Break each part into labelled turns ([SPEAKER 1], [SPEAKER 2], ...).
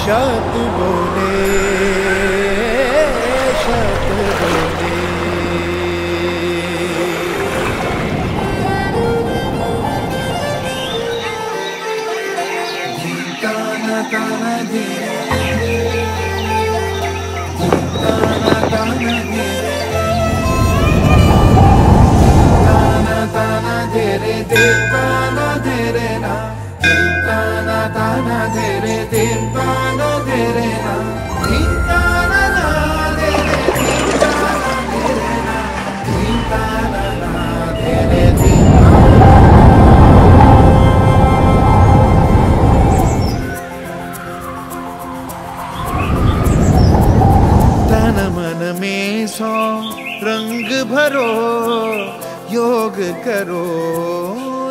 [SPEAKER 1] शत बोले शत बोले। ताना ताना दे ताना ताना दे ताना ताना दे रे दे ताना दे रे ना ताना ताना दे रे दे ताना दे रे ना ताना ना दे रे ताना दे रे ना ताना ना दे रे तन मन में 100 रंग भरो योग करो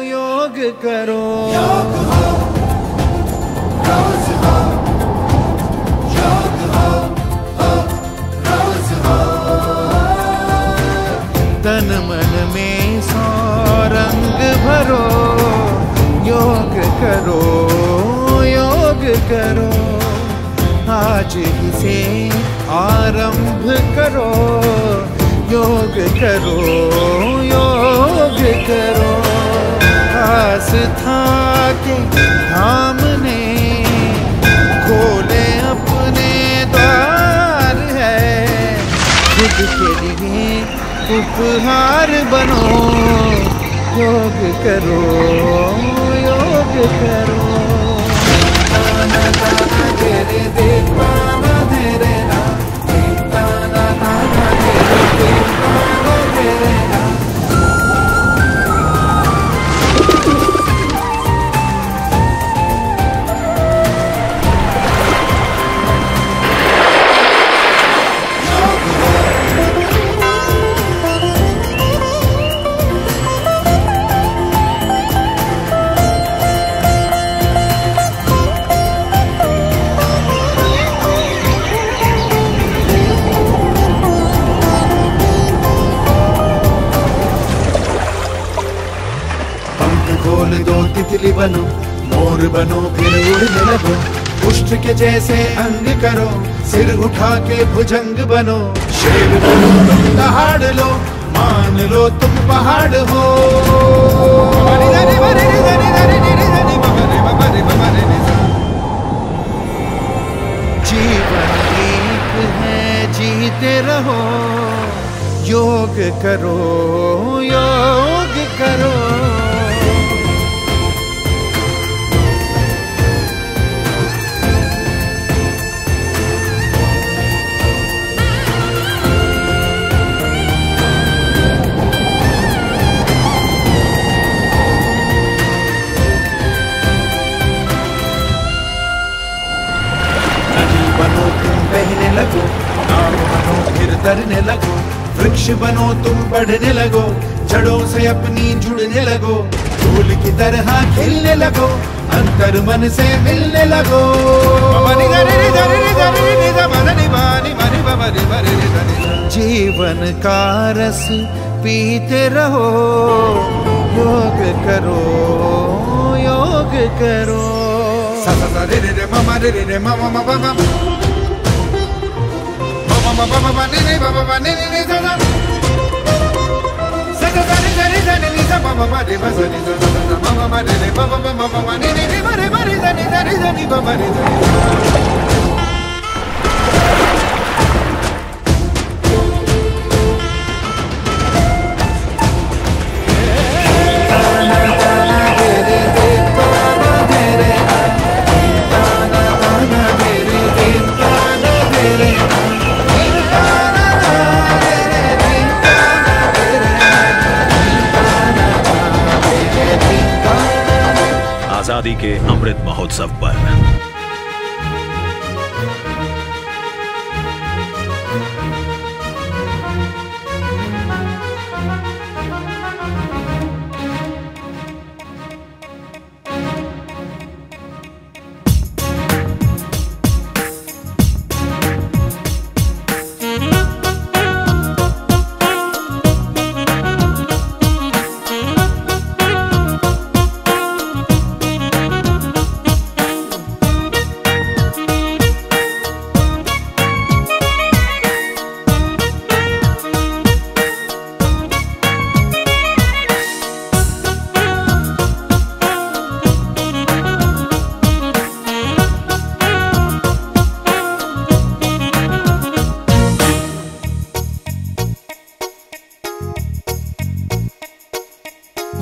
[SPEAKER 1] योग करो योग हो रोज हो योग हो रोज हो। तन मन में 100 रंग भरो योग करो योग करो। आज ही से आरंभ करो योग करो योग करो। आस्था के धाम ने खोले अपने द्वार है। खुद के लिए उपहार बनो योग करो योग करो। ताना ताना दे रे दे ताना दे रे ना ताना ताना दे रे ताना दे रे ना। खोल दो तितली बनो मोर बनो फिर उड़ने लगो। उष्ट के जैसे अंग करो सिर उठा के भुजंग बनो। शेर बनो तुम दहाड़ लो मान लो तुम पहाड़ हो। जीवन एक है जीते रहो योग करो योग करो। बहने लगो नाव बनो फिर तरने लगो। वृक्ष बनो तुम बढ़ने लगो जड़ों से अपनी जुड़ने लगो। फूल की तरह खिलने लगो अंतर मन से मिलने लगो। जीवन का रस पीते रहो योग करो योग करो। रे रे ममा रे रे ममा ममा ममा mama mama ni ni mama ni ni ni sa sa sa ni ni ni ni sa mama mama de ba sa ni sa sa mama mama de mama mama mama ni ni ni mare mare sa ni mama ni sa
[SPEAKER 2] आजादी के अमृत महोत्सव पर।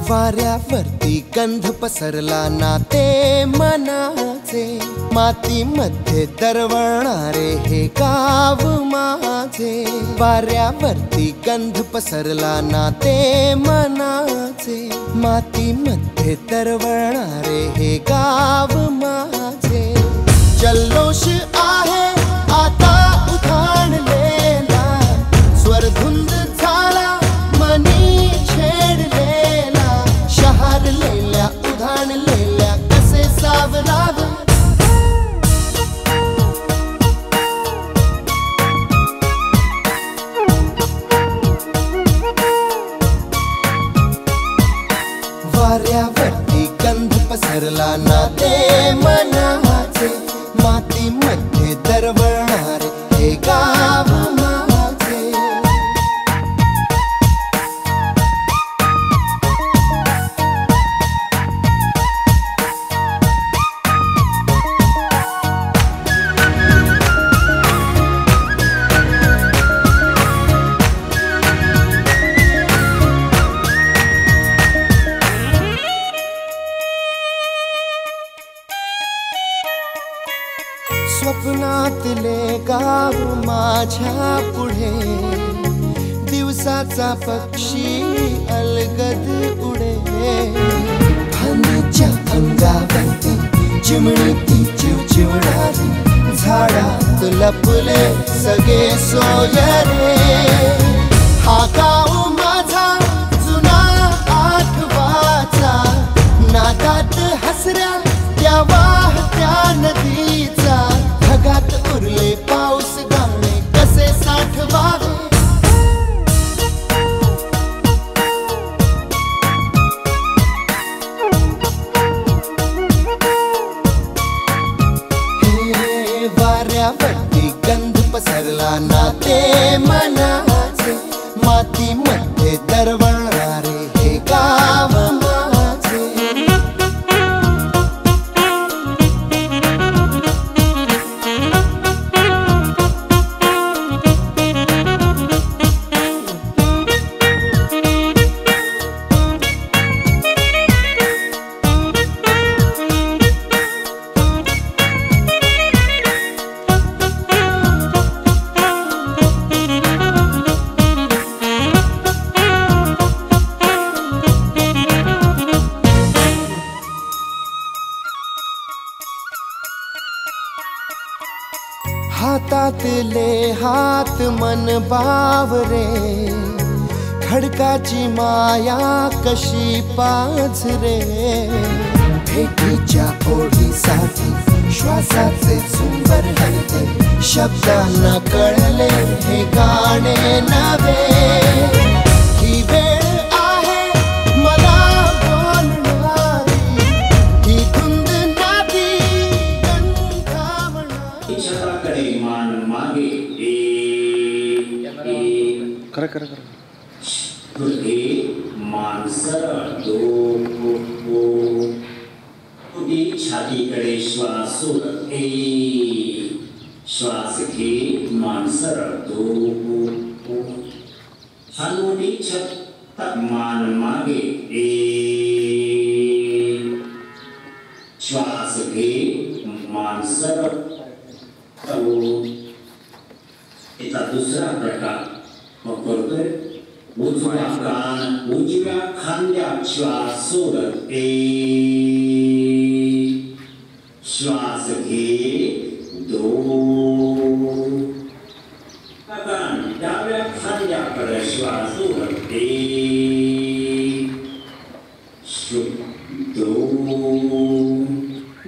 [SPEAKER 3] वाऱ्यावरती गंध पसरला नाते मनाचे, मातीमध्ये दरवळणारे हे गाव माझे। वाऱ्यावरती गंध पसरला नाते मनाचे, मातीमध्ये दरवळणारे हे गाव माझे। जल्लोष आहे आता उधाणलेला, स्वरधुंद झाला मनी छेडलेला, शहारलेल्या उधाणलेल्या कसे सावरावे। वाऱ्यावरती गंध पसरला नाते मनाचे, मातीमध्ये दरवळणारे हे गाव माझे। स्वप्नातले गाव माझ्या पुढे, दिवसाचा पक्षी अलगद उडे। फांदीच्या अंगावरती चिमणीती चिवचिवणारी, झाडात लपले सगळे सोयरे। हा गाव माझा जुना आठवाचा, नादात हसऱ्या त्या वाहत्या नदीचा, ढगात उरले पाऊस गाणे कसे साठवावे। हे वाऱ्यावरती गंध पसरला नाते मनाचे, मातीमध्ये दरवळणारे हे गाव माझे। हातातले हात मन बावरे, खडकाची माया कशी पाझरे। भेटीच्या ओढीसाठी श्वासाचे झुंबर हलते, शब्दांना कळले हे गाणे नवे। ही वेळ आहे मला बोलणारी, ही धुंद नादी गंधावणारी।
[SPEAKER 4] मान मागे
[SPEAKER 5] कर
[SPEAKER 4] मान सरळ तुझी छातीकडे श्वास सोड, श्वास घे मान सरळ हनुनी छत मान मागे श्वास घे मान सरळ। याचा दुसरा प्रकार मग करतोय, उजवा कान उजव्या खांद्यात श्वास सोडत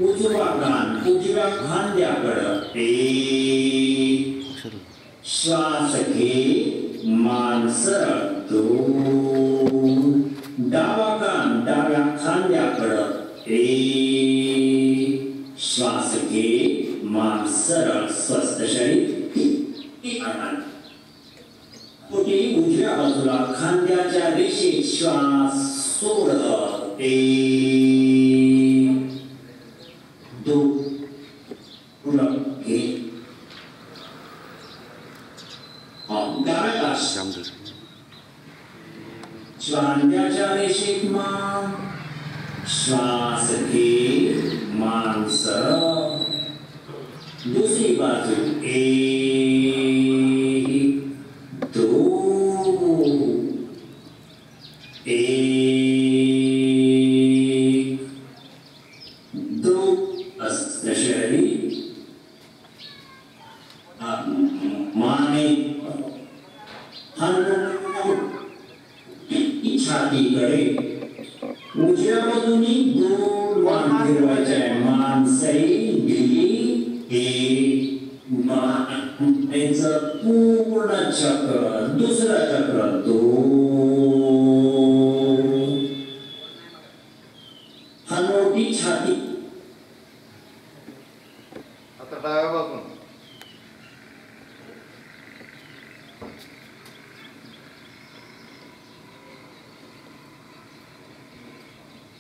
[SPEAKER 4] उजवा कान उजव्या खांद्याकडं 1 श्वास घे मान सरळ 2 डावा कान डाव्या खांद्याकडं 1 श्वास घे मान सरळ स्वस्थ शरीर पोटी उजव्या बाजूला खांद्याच्या रेषेत श्वास सोड 1 2 पुढं घे डाव्या तास खांद्याच्या रेषेत मान श्वास घे मान सरळ दूसरी बाजू 1 2 1 2 अस्थ शरीर माने छातीकडे उजव्या बाजूनी गोल मान फिरवायचे आहे मान सैल दिली 1 मानेचं पूर्ण चक्र दुसरं चक्र 2 हनवटी छाती
[SPEAKER 1] आता डाव्या बाजून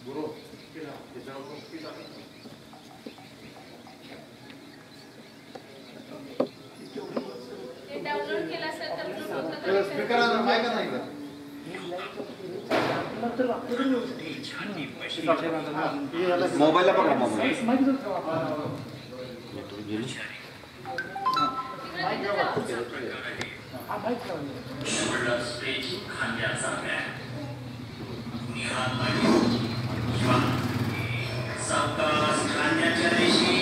[SPEAKER 1] गुरु
[SPEAKER 5] डाउनलोड केला सर तर
[SPEAKER 1] स्पीकर आहे माईक नाही का मोबाईलला बघा मोबाईल
[SPEAKER 4] खांद्याचा सावकाश खांद्याच्या रेषी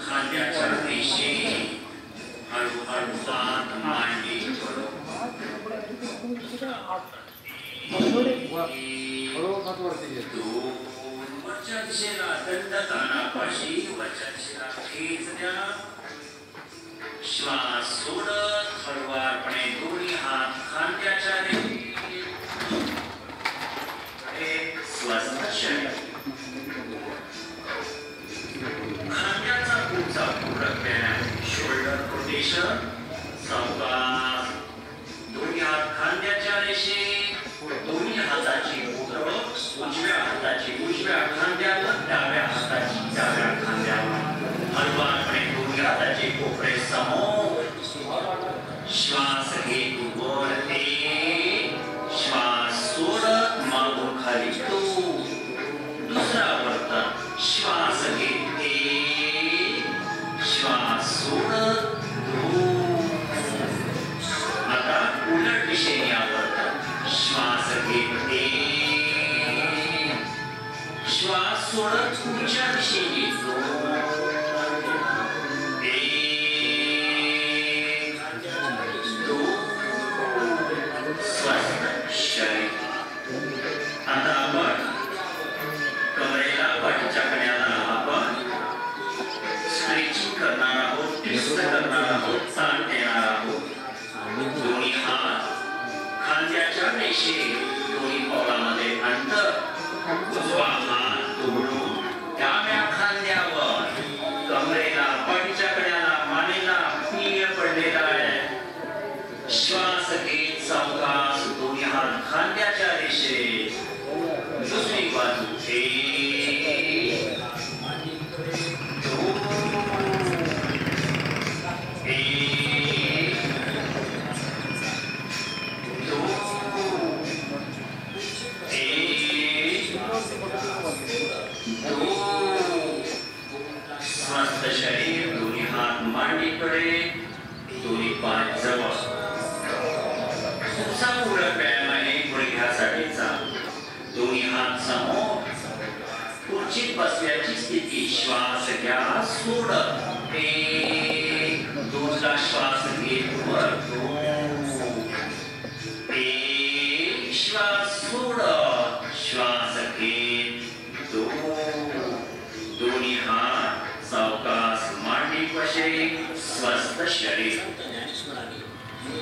[SPEAKER 4] खांद्याच्या रेषी हळूहळू हात मांडी वरच्या दिशेला दंड कानापाशी वरच्या दिशेला खेच द्या श्वास सोडत हळुवारपणे दोन्ही हात खांद्याच्या स्वस्थ शरीर खांद्याचा पुढचा पूरक व्यायाम शोल्डर रोटेशन सावकाश दोन्ही हात खांद्याच्या रेषेत दोन्ही हाताची बोटं उजव्या हाताची उजव्या खांद्यावर डाव्या हाताची डाव्या खांद्यावर हलवारपणे दोन्ही हाताचे कोपरे समोर श्वास घे वर 1 श्वास सोडत मागून खाली 2 दुसरा वर्तन श्वास घे 1 श्वास सोडत 2 आता उलट दिशेने वर्तन श्वास घे 1 श्वास सोडत पुढच्या दिशेने 2 स्वस्थ शरीर आता आपण कमरेला पाठीच्या कण्याला आपण स्ट्रेचिंग करणार आहोत ट्विस्ट करणार आहोत ताण देणार आहोत दोन्ही हात खांद्याच्या रेषेत दोन्ही पावलामध्ये अंतर उजवा हात जोडून डाव्या खांद्यावर कमरेला पाठीच्या कण्याला मानेला पीळ पडलेला आहे श्वास घेत सावकाश दोन्ही हात खांद्याच्या रेषेत दुसरी बाजू 2 स्वस्थ शरीर दोन्ही हात मांडीकडे दोन्ही पाय जवळ पुढचा पूरक व्यायाम आहे गुडघ्यासाठीचा दोन्ही हात समोर खुर्चीत बसल्याची स्थिती श्वास घ्या सोडत 1 2 माझे स्वस्थ शरीर.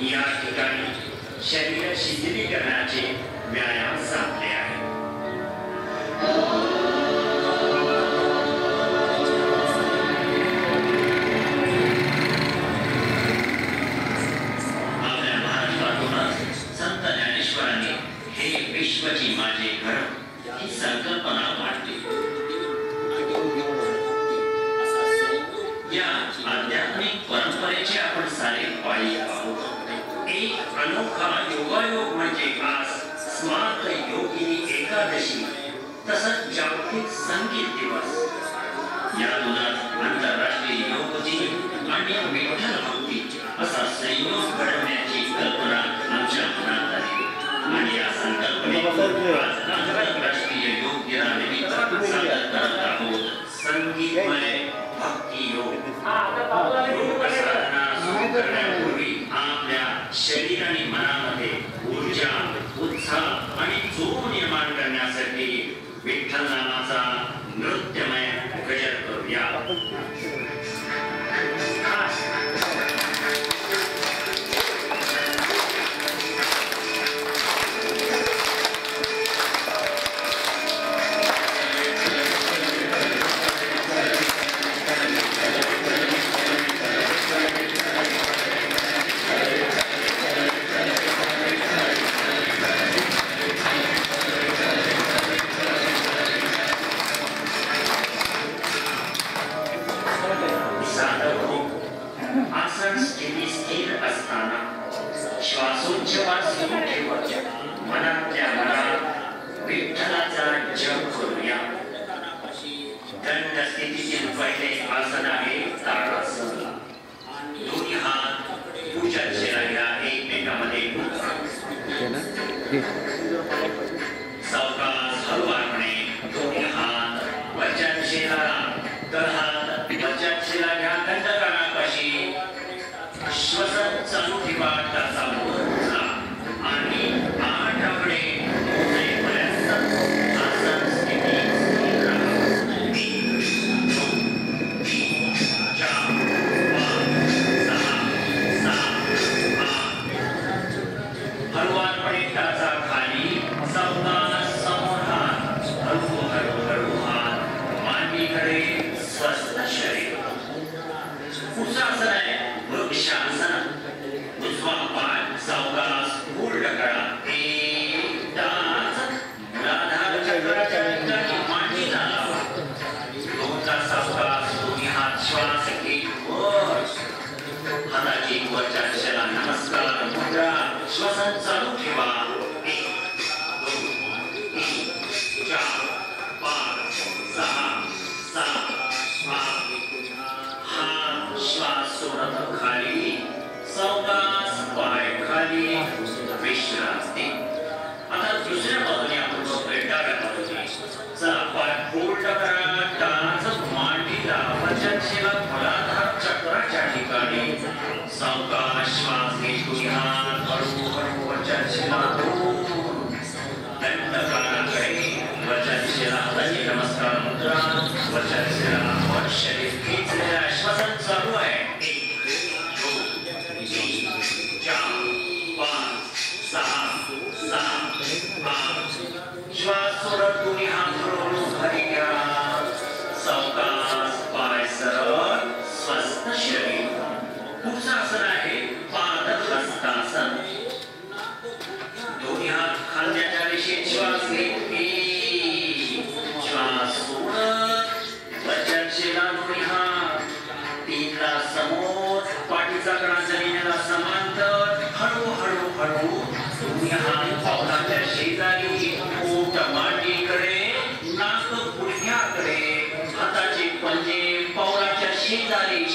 [SPEAKER 4] या ठिकाणी शरीर शिथिलीकरणाचे व्यायाम संपले आहे. आपल्या महाराष्ट्रातूनच संत ज्ञानेश्वरांनी हे विश्वची माझे घर ही संकल्पना मांडली. या आध्यात्मिक परंपरेचे आपण सारे पायी आहोत. एक अनोखा योगायोग म्हणजे आज स्मार्त योगिनी एकादशी तसंच जागतिक संगीत दिवस. यातूनच आंतरराष्ट्रीय योग दिन आणि विठ्ठल भक्ती असा संयोग घडवण्याची कल्पना आमच्या मनात आली आणि या संकल्पनेतून आज आंतरराष्ट्रीय योग दिनानिमित्त सादर करत आहोत संगीतमय भक्ती योग. योग साधना सुरू करण्यापूर्वी आपल्या शरीर आणि मनामध्ये ऊर्जा, उत्साह आणि जोम निर्माण करण्यासाठी विठ्ठल नामाचा नृत्यमय गजर करूया.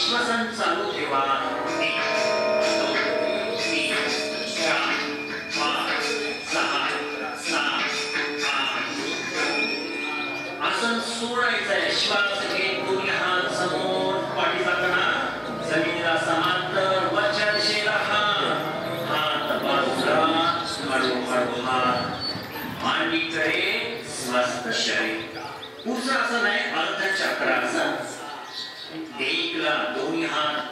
[SPEAKER 4] श्वसन चालू ठेवा. आसन सोडायचंय. श्वास घेत दोन्ही हात समोर, पाठीचा कणा जमिनीला समांतर, वरच्या दिशेला हात बाजूला, हळूहळू हात मांडीकडे, स्वस्थ शरीर. पुढचं आसन आहे अर्धचक्रासन. एकला दोन्ही हात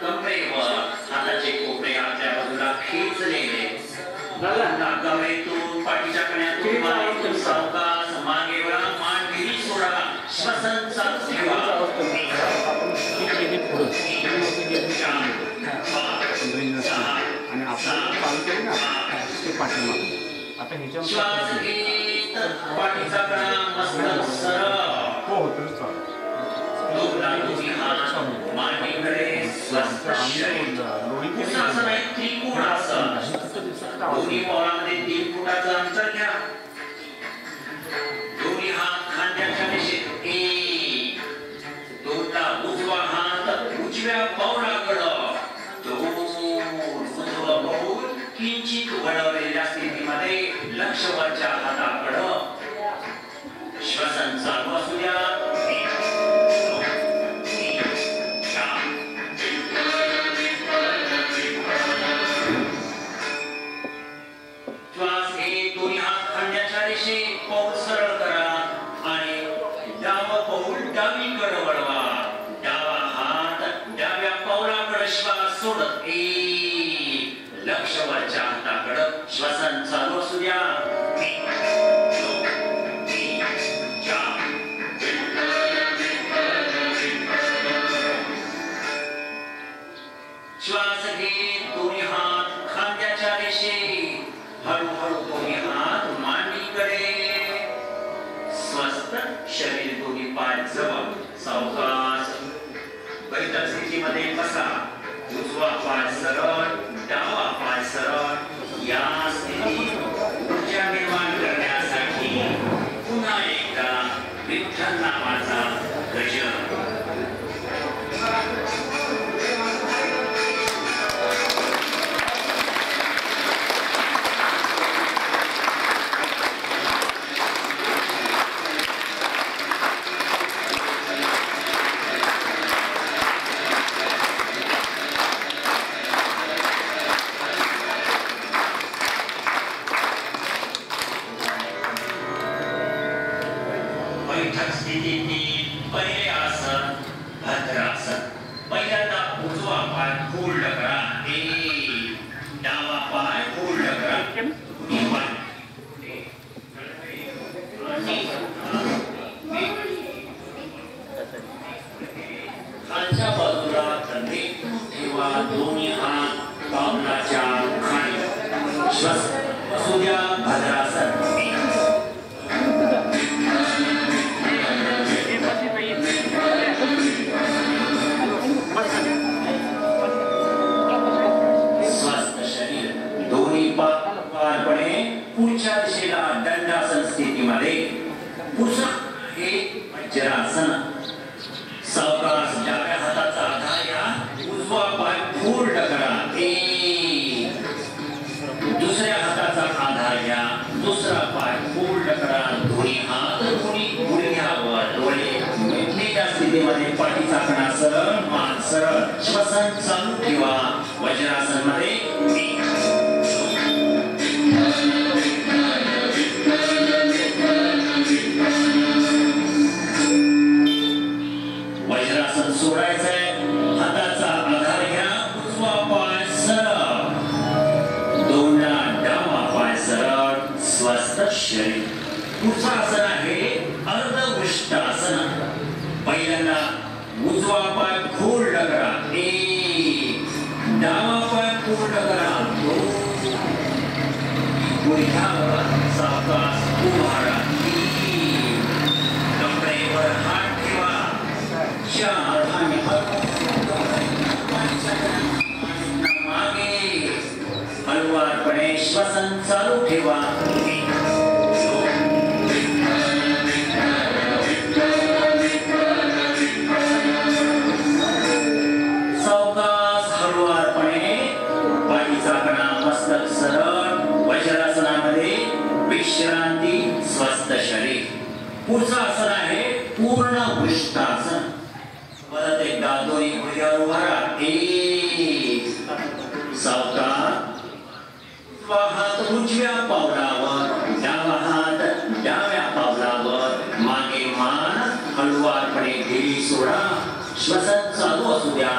[SPEAKER 4] नाकामेतून पाठीच्या कण्यातून मानेतून सावकाश मागे वळा मान गिरी सोडा श्वसन चालू ठेवा
[SPEAKER 5] आणि आपण चालू केलं ना ते पाठीमागे आता ह्याच्यावर
[SPEAKER 4] श्वास घेत पाठीचा कणा मस्तक सरळ
[SPEAKER 5] हो होतं चालू
[SPEAKER 4] दोन्ही हात मांडीकडे स्वस्थ शरीर उत्साहासन आहे त्रिकोणासन दोन्ही पावलामध्ये 3 फुटाचं अंतर घ्या दोन्ही हात खांद्याच्या दिशेत 1 दोनला उजवा हात उजव्या पावलाकडं 2 उजवा पाऊल किंचित वळवलेल्या स्थितीमध्ये लक्ष वरच्या हाताकडं श्वसन चालू असू द्या श्वास घे दोन्ही हात खांद्याच्या दिशेत पाऊल सरळ करा आणि डावा पाऊल डावीकडे वळवा डावा हात डाव्या पाऊलाकडे श्वास सोडत लक्ष वरच्या हाताकडे श्वसन चालू असू द्या श्वास घे दोन्ही हात खांद्याच्या दिशेत हळूहळू दोन्ही हात मांडीकडे स्वस्थ शरीर दोन्ही पाय जवळ सावकाश बैठक स्थितीमध्ये बसा उजवा पाय सरळ डावा पाय सरळ या स्थितीत ऊर्जा निर्माण करण्यासाठी पुन्हा एकदा विठ्ठल नावाचा गजर पहिले आसन भद्रासन पहिल्यांदा उजवा पाय फोल्ड करा डावा पाय फोल्ड करा खालच्या बाजूला कंधे ठेवा दोन्ही हात पावलाच्या खाली श्वास असू द्या भद्रासन पुढच्या दिशेला दंडासन स्थितीमध्ये पुन्हा हे वज्रासन सावकाश डाव्या हाताचा आधार या उजवा पाय फोल्ड करा दुसऱ्या हाताचा आधार घ्या दुसरा पाय फोल्ड करा दोन्ही हात दोन्ही गुडघ्यावर डोळे मिटलेल्या स्थितीमध्ये पाठीचा कणा सरळ मान सरळ श्वसन चालू ठेवा वज्रासन मध्ये वज्रासन सोडायचंय हाताचा आधार घ्या उजवा पाय सरळ दोनला डावा पाय सरळ स्वस्थ शरीर पुढचं आसन आहे अर्धवृष्टासन पहिल्यांदा उजवा पाय फोल्ड करा डावा पाय फोल्ड करा गुडघ्यावर सावकाश उभा राहा कमरेवर हात ठेवा चार आणि मागे हलवारपणे श्वसन चालू ठेवा सावकाश हलवारपणे पाठीचा कणा मस्तक सरळ वज्रासनामध्ये विश्रांती स्वस्थ शरीर पुढचं आसन आहे पूर्ण वृष्टासन परत एकदा दोन्ही गुडघ्यावर उभा राहा सावकाश उजवा हात उजव्या पावलावर डावा हात डाव्या पावलावर मागे मान हलवारपणे गिरी सोडा श्वसन चालू असू द्या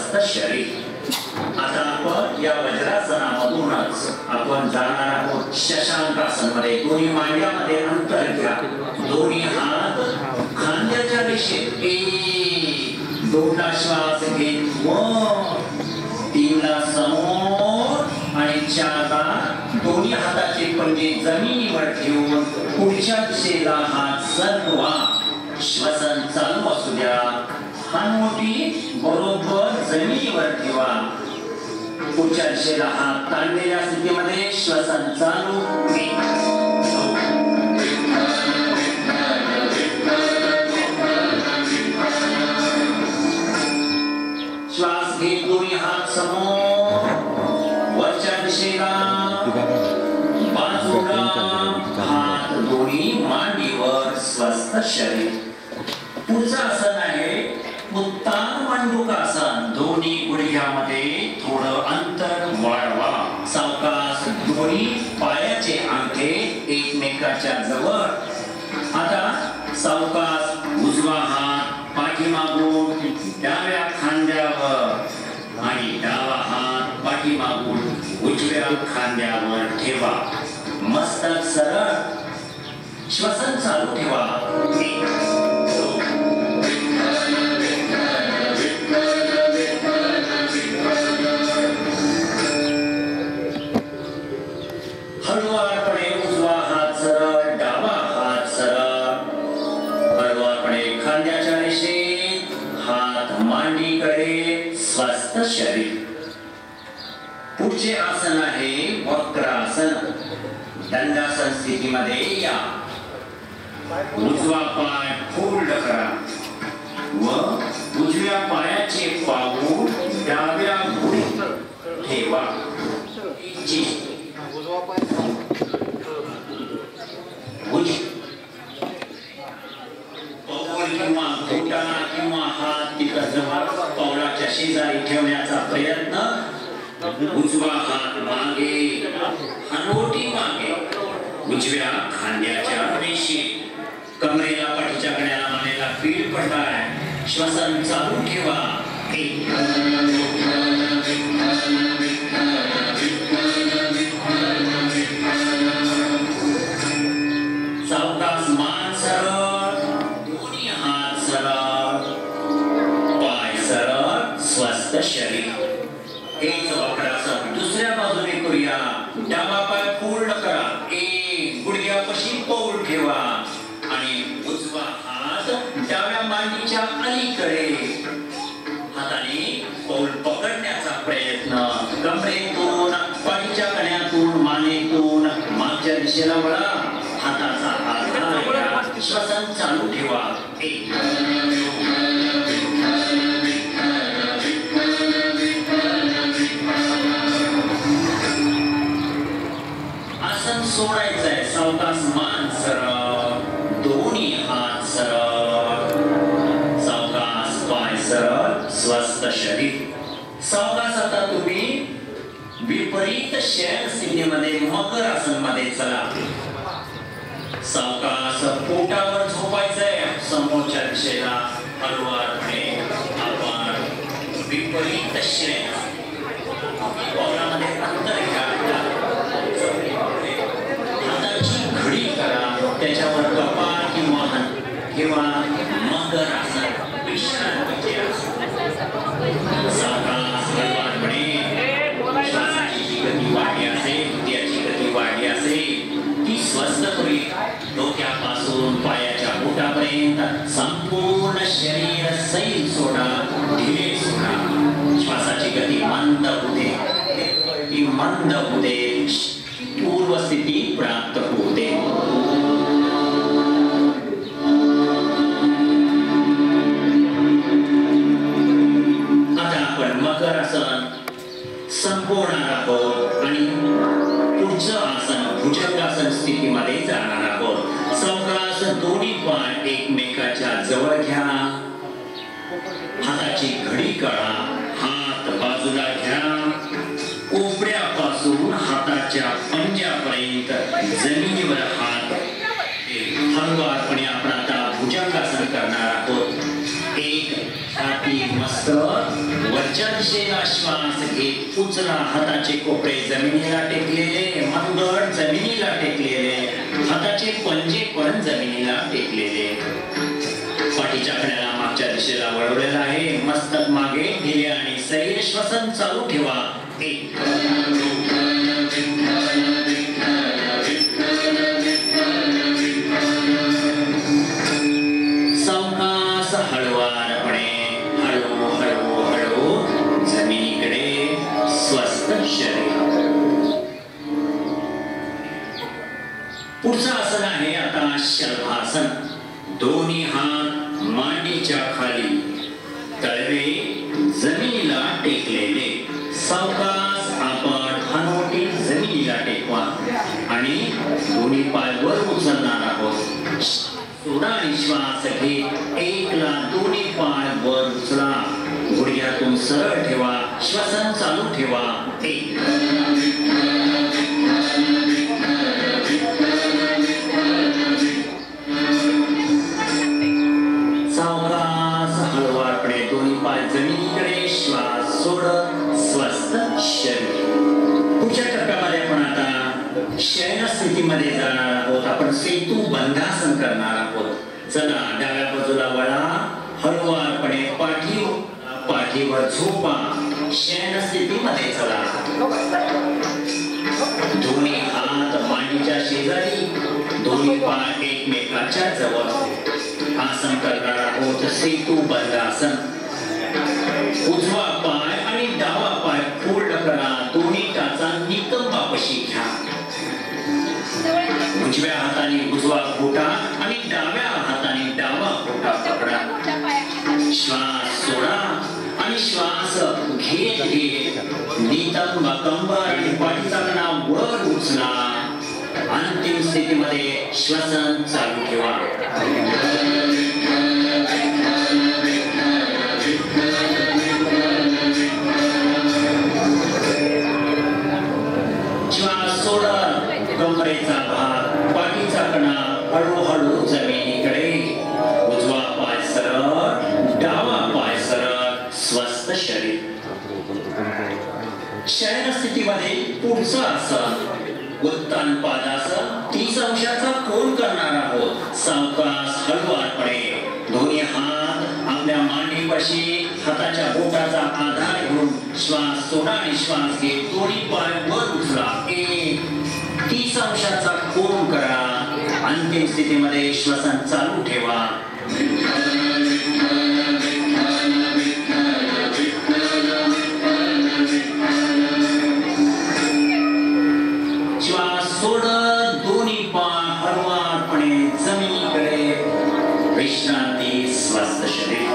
[SPEAKER 4] स्वस्थ शरीर. आता आपण या वज्रासनामधूनच आपण जाणार आहोत शशांकासनमध्ये. दोन्ही मांड्यामध्ये अंतर घ्या. दोन्ही हात खांद्याच्या दिशेत. 1 2ला श्वास घेत वर, 3ला समोर आणि 4ला दोन्ही हाताचे पंजे जमिनीवर ठेवून पुढच्या दिशेला हात सरकवा. श्वसन चालू असू द्या. हानोटी बरोबर जमिनीवर ठेवा. पुढच्या दिशेला हात ताणलेल्या स्थितीमध्ये श्वसन चालू. श्वास घेत दोन्ही हात समोर, वरच्या दिशेला, बाजूला, हात दोन्ही मांडीवर. स्वस्थ शरीर. पुढचं आसन आहे उत्तान मंडूकासन. दोन्ही गुडघ्यामध्ये थोडं अंतर वाढवा. सावकाश दोन्ही पायाचे अंगठे एकमेकाच्या जवळ. आता सावकाश उजवा हात पाठीमागून डाव्या खांद्यावर आणि डावा हात पाठीमागून उजव्या खांद्यावर ठेवा. मस्तक सरळ. श्वसन चालू ठेवा. हळुवारपणे उजवा हात सरळ, डावा हात सरळ. हळुवारपणे खांद्याच्या रेषेत, हात मांडीकडे. स्वस्थ शरीर. पुढचे आसन आहे वक्रासन. दंडासन स्थितीमध्ये या. उजवा पाय फोल्ड करा व उजव्या पायाचे पाऊल डाव्या गुडघ्यात ठेवा. किंवा घोटा किंवा हात तिथं जवळ पावलाच्या शेजारी ठेवण्याचा प्रयत्न. उजवा हात मागे, हनोटी मागे, उजव्या खांद्याच्या रेषेत. कमरेला पाठीच्या कण्याला मानेला पीठ पडताय. श्वसन चालू ठेवा. सावकाश मान सरळ, दोन्ही हात सरळ, पाय सरळ. स्वस्थ शरीर. हेच वक्रासन दुसऱ्या बाजूने करूया. डावा पाय फोल्ड करा. 1 गुडघ्यापाशी पाऊल ठेवा आणि उजवा हात डाव्या मांडीच्या अलीकडे. हाताने पाऊल पकडण्याचा प्रयत्न. कमरेतून, पाठीच्या कण्यातून, मानेतून मागच्या दिशेला वळा. हाताचा आधार घ्या. श्वसन चालू ठेवा. 1 आसन सोडायचंय. सावकाश मान सरळ, दोन्ही हात सरळ. सावकाश पाय सरळ. स्वस्थ शरीर. सावकाश आता तुम्ही विपरीत शयन स्थितीमध्ये मकर आसन मध्ये चला. सावकाश पोटावर झोपायचंय. समोरच्या दिशेला हळुवारपणे आपण विपरीत शयन. पावलामध्ये अंतर घ्या. हाताची घडी करा. त्याच्यावर कपाळ किंवा मकर आसन, विश्रांतीचे आसन. सावकाश हळुवारपणे श्वासाची गती वाढली असेल, त्याची गती वाढली असेल ती स्वस्थ होईल. डोक्यापासून पायाच्या बोटापर्यंत संपूर्ण शरीर सैल सोडा, ढिले सोडा. श्वासाची गती मंद होऊ दे. ती मंद होऊ दे. पूर्व स्थिती प्राप्त होऊ दे. आता आपण मकर आसन संपवणार आहोत आणि पुढचं आसन भुजंगासन स्थितीमध्ये जाणार आहोत. सावकाश दोन्ही पाय एकमेकाच्या जवळ घ्या. हाताची घडी काढा. हात बाजूला घ्या. कोपऱ्यापासून हाताच्या पंजापर्यंत जमिनीवर हात. हळुवारपणे आपण आता भुजंगासन करणार आहोत. 1 छाती मस्त, वरच्या वरच्या दिशेला श्वास घेत उचला. हाताचे कोपरे जमिनीला टेकलेले, मनगट जमिनीला टेकलेले, हाताचे पंजे पण जमिनीला टेकलेले. पाठीच्या कण्याला मागच्या दिशेला वळवलेला आहे. मस्तक मागे गेले आणि शरीर श्वसन चालू ठेवा. 1 सावकाश हळुवारपणे हळू हळू हळू जमिनीकडे स्वस्थ शरीर. पुढचं आसन आहे आता शलभासन. दोन्ही हात मांडीच्या खाली, तळवे जमिनीला टेकलेले. सावकाश आपण हनुवटी जमिनीला टेकवा आणि दोन्ही पाय वर उचलणार आहोत. सोडा आणि श्वास घेत 1 ला दोन्ही पाय वर उचला. गुडघ्यातून सरळ ठेवा. श्वसन चालू ठेवा. 1 सावकाश हळुवारपणे दोन्ही पाय जमिनीकडे. श्वास सोडत स्वस्थ शरीर. पुढच्या टप्प्यामध्ये आपण आता शयन स्थितीमध्ये जाणार आहोत. आपण सेतू बंधासन करणार आहोत. चला डाव्या बाजूला वळा. हळुवारपणे पाठीवर झोपा. शयन स्थितीमध्ये चला. दोन्ही हात मांडीच्या शेजारी, दोन्ही पाय एकमेकाच्या जवळ. आसन करणार आहोत सेतू बंधासन. उजवा पाय आणि डावा पाय फोल्ड करा. दोन्ही टाचा नितंबापाशी घ्या. उजव्या हाताने उजवा घोटा आणि डाव्या हाताने डावा घोटा पकडा. श्वास सोडा आणि श्वास घेत घेत नितंब कंबर आणि पाठीचा कणा वर उचला. अंतिम स्थितीमध्ये श्वसन चालू ठेवा. श्वास सोडत कमरेचा भाग, पाठीचा कणा हळूहळू जमिनीकडे. उजवा पाय सरळ, डावा पाय सरळ. स्वस्थ शरीर. शयन स्थितीमध्ये पुढचं आसन उत्तान पादासन. 30 अंशाचा कोन करणार आहोत. सावकाश हळुवारपणे दोन्ही हात आपल्या मांडीपाशी, हाताच्या बोटाचा आधार घेऊन श्वास सोडा आणि श्वास घे. दोन्ही पाय वर उचला. 30 अंशाचा कोन करा. अंतिम स्थितीमध्ये श्वसन चालू ठेवा. श्वास सोडत दोन्ही पाय हळुवारपणे जमिनीकडे. विश्रांती. स्वस्थ शरीर.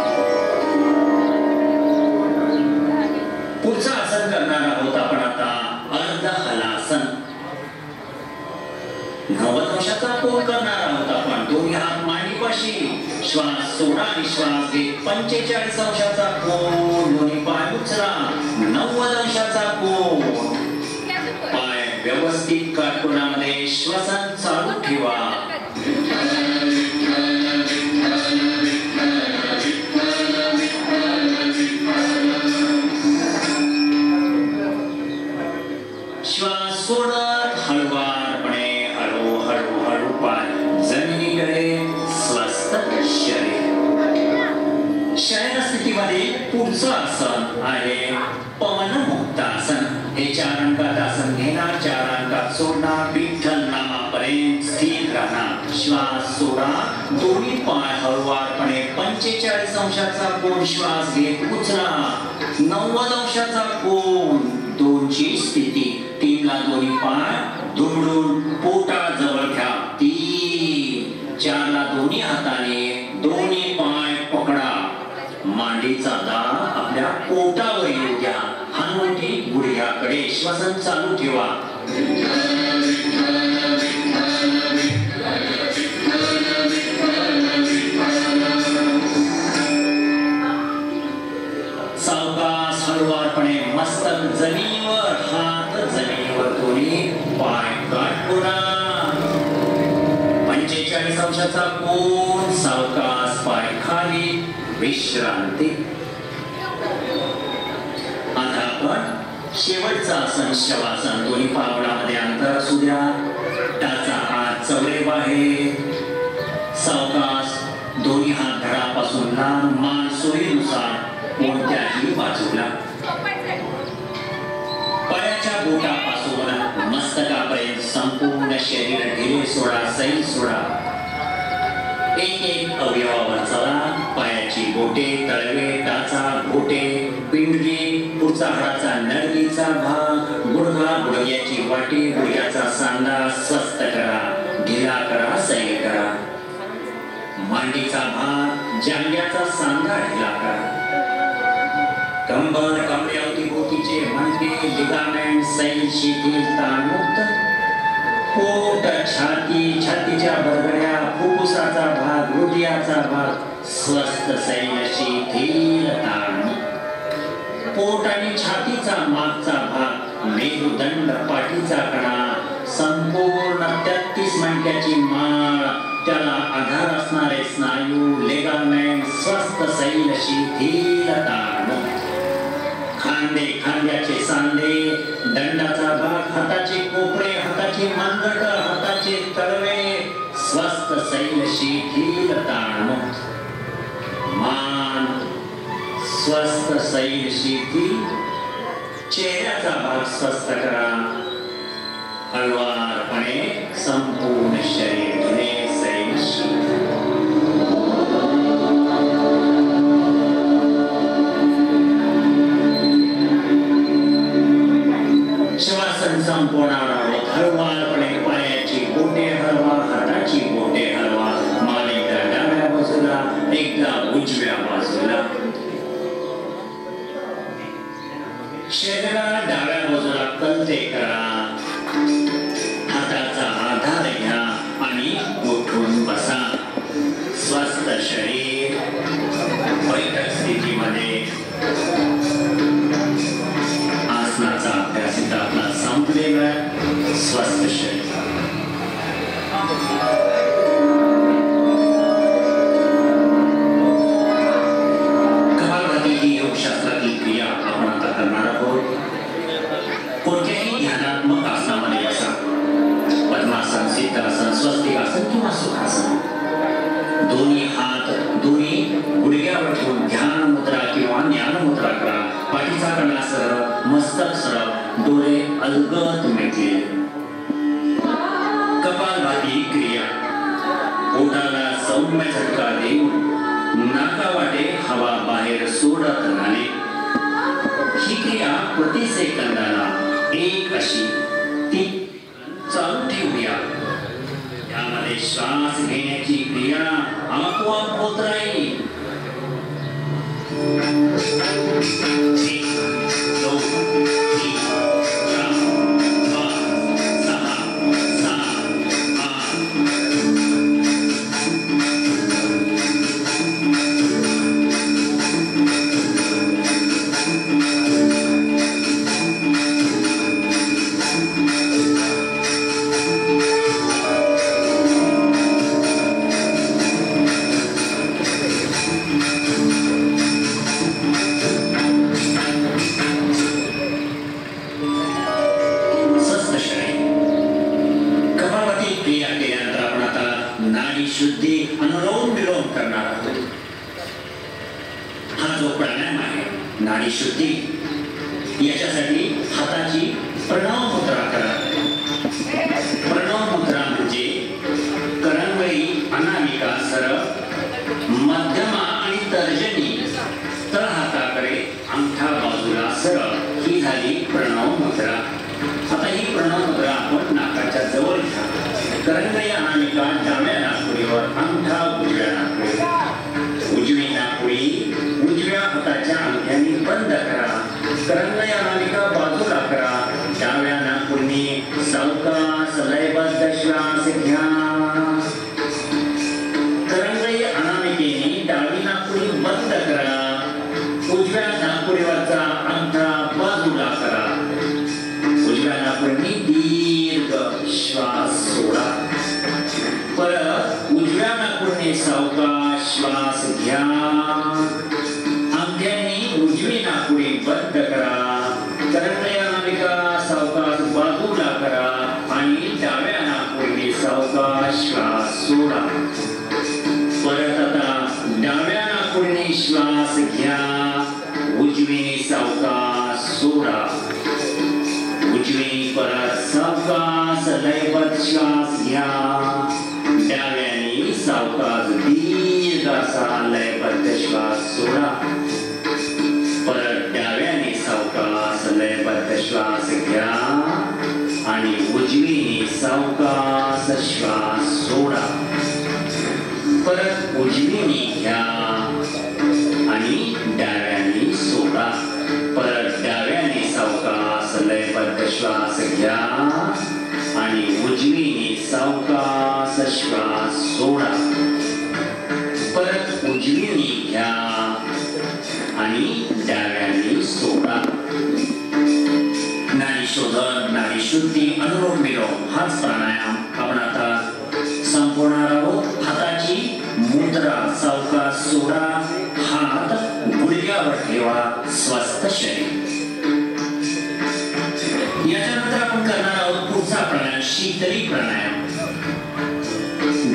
[SPEAKER 4] पुढचं आसन करणार आहोत आपण आता अर्ध हलासन. 90 अंशाचा कोन करणार आहोत आपण. दोन्ही हात मांडीपाशी. श्वास सोडा आणि श्वास घेत 45 अंशाचा कोन. दोन्ही पाय उचला. 90 अंशाचा कोन. पाय व्यवस्थित काटकोनामध्ये. श्वसन चालू ठेवा. श्वास सोडत हळुवारपणे हळू हळू हळू पाय जमिनीकडे. स्वस्थ शरीर. शयन स्थितीमध्ये पुढचं आसन आहे पवन मुक्तासन. हे 4 अंकात आसन घेणार, 4 अंकात सोडणार. विठ्ठल नामापर्यंत स्थिर राहणार. श्वास सोडा. दोन्ही पाय हळुवारपणे 45 अंशाचा कोन. श्वास घेत उचला. 90 अंशाचा कोन. 2ची स्थिती. 3 ला दोन्ही पाय दुमडून पोटाजवळ घ्या. 3. 4 ला दोन्ही हाताने दोन्ही पाय पकडा. मांडीचा दाब आपल्या पोटावर येऊ द्या. हनुवटी गुडघ्याकडे. श्वसन चालू ठेवा. सावकाश हळुवारपणे मस्तक जमिनीवर, हात जमिनीवर, दोन्ही पाय काटकोना. 45 अंशाचा कोन. सावकाश पाय खाली. विश्रांती. शेवटचा आसन शवासन दोन्ही पावलामध्ये अंतर असू द्या. टाचा हात चवळे बाहेर. सावकाश दोन्ही हात धडापासून लांब. मान सोयीनुसार कोणत्याही बाजूला. पायाच्या बोटापासून मस्तकापर्यंत संपूर्ण शरीर ढिले सोडा. सैल सोडा. एक एक अवयवावर चला. पायाची बोटे, तळवे, टाचा, बोटे, पिंडली, पुढचा हाडाचा नडगीचा भाग, गुडघा, गुडघ्याची वाटी, गुडघ्याचा सांधा स्वस्थ करा. ढिला करा. सैल करा. मांडीचा भाग, जांघ्याचा सांधा ढिला करा. कंबर, कमरेअवतीभोवतीचे मणके, लिगामेंट सैल, शिथिल, ताणमुक्त. पोट, छाती, छातीच्या बरगड्या, फुफ्फुसाचा भाग, हृदयाचा भाग स्वस्थ, सैल, शिथिल, ताणमुक्त. पोट आणि छातीचा मागचा भाग, मेरुदंड, पाठीचा कणा, संपूर्ण 33 मणक्याची माळ, त्याला आधार असणारे स्नायू, लेगामेंट स्वस्थ, सैल, शिथिल, ताणमुक्त. खांदे, खांद्याचे सांधे, दंडाचा भाग, हाताचे कोपरे, हाताची मनगट, हाताचे तळवे स्वस्थ, सैल, शिथिल, ताणमुक्त. मान स्वस्थ, सैल, शिथिल. चेहऱ्याचा भाग स्वस्थ करा. हळवारपणे संपूर्ण शरीर धुणे. सैल, शिथिल. श्वासन संपवणार आहोत. हळवारपणे पायाची बोटे हलवा. हाताची बोटे हलवा. मान एकदा डाव्या बाजूला, एकदा उजव्या बाजूला. शरीराला डाव्या बाजूला कलते करा. हाताचा आधार घ्या आणि उठून बसा. स्वस्थ शरीर बैठक स्थितीमध्ये. आसनाचा अभ्यास इथं आपला संपलेला आहे. स्वस्थ शरीर. कपालभाती ही योगशास्त्रातील क्रिया आपण आता करणार आहोत. कोणत्याही ध्यानात्मक आसनामध्ये बसा. पद्मासन, सिद्धासन, स्वस्तिकासन किंवा सुखासन. दोन्ही हात दोन्ही गुडघ्यावर ठेवून ध्यान मुद्रा किंवा ज्ञान मुद्रा करा. पाठीचा कणा सरळ, मस्तक सरळ, डोळे अलगद मिटले. कपालभाती क्रिया. पोटाला सौम्य झटका देऊन नाकावाटे हवा बाहेर सोडत राहणे. ही क्रिया प्रति सेकंदाला एक अशी ती चालू ठेवूया. यामध्ये श्वास घेण्याची क्रिया आपोआप होत राहील. 1, 2, 3, 4, 5, 6, 7, 8. शुद्धी अनुलोम विलोम करणार आहोत. हा जो प्राणायाम आहे नाडी शुद्धी, याच्यासाठी हाताची प्रणव मुद्रा करा. प्रणव मुद्रा म्हणजे करंगळी, अनामिका सरळ, मध्यमा आणि तर्जनी तळहाताकडे, अंगठा बाजूला सरळ. ही झाली प्रणव मुद्रा. आता ही प्रणव मुद्रा आपण नाकाच्या जवळ घ्या. करंगळी, अनामिका डाव्या नाकपुडीवर, अंगठा उजव्या नाकपुडी. उजवी नाकपुडी उजव्या हाताच्या अंगठ्याने बंद करा. करंगळी, अनामिका बाजूला करा. डाव्या नाकपुडीने सावकाश लयबद्ध श्वास घ्या. करंगळी, अनामिकेने डावी नाकपुडी बंद डावीने श्वास घ्या, उजवीने सावकाश सोडा. उजवीने परत सावकाश लयबद्ध श्वास घ्या. डाव्याने सावकाश दीर्घ असा लयबद्ध श्वास सोडा. परत डाव्याने सावकाश लयबद्ध श्वास घ्या आणि उजवीने सावकाश श्वास सोडा. परत उजवीने घ्या आणि डाव्याने सोडा. परत डाव्याने सावकाश लयबद्ध श्वास घ्या आणि उजवीने सावकाश श्वास सोडा. परत उजवीने घ्या आणि डाव्याने सोडा. नाडी शोधन, नाडी शुद्धी, अनुलोम विलोम हाच प्राणायाम आपण आता संपवणार आहोत. हाताची मुद्रा सावकाश सोडा. हात गुडघ्यावर ठेवा. स्वस्थ शरीर. याच्यानंतर आपण करणार आहोत पुढचा प्राणायाम शीतली प्राणायाम.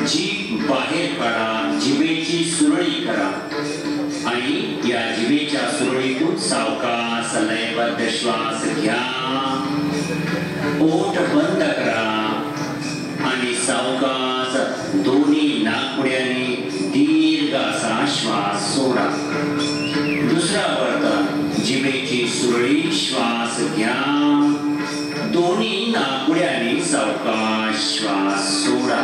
[SPEAKER 4] जीभ बाहेर काढा, जिभेची सुरळी करा आणि या जिभेच्या सुरळीतून सावकाश लयबद्ध श्वास घ्या. पोट बंद करा आणि सावकाश दोन्ही नाकपुड्याने दीर्घ असा श्वास सोडा. दुसरा वर्तन जिभेची सुरळी श्वास घ्या. दोन्ही नाकपुड्याने सावकाश श्वास सोडा.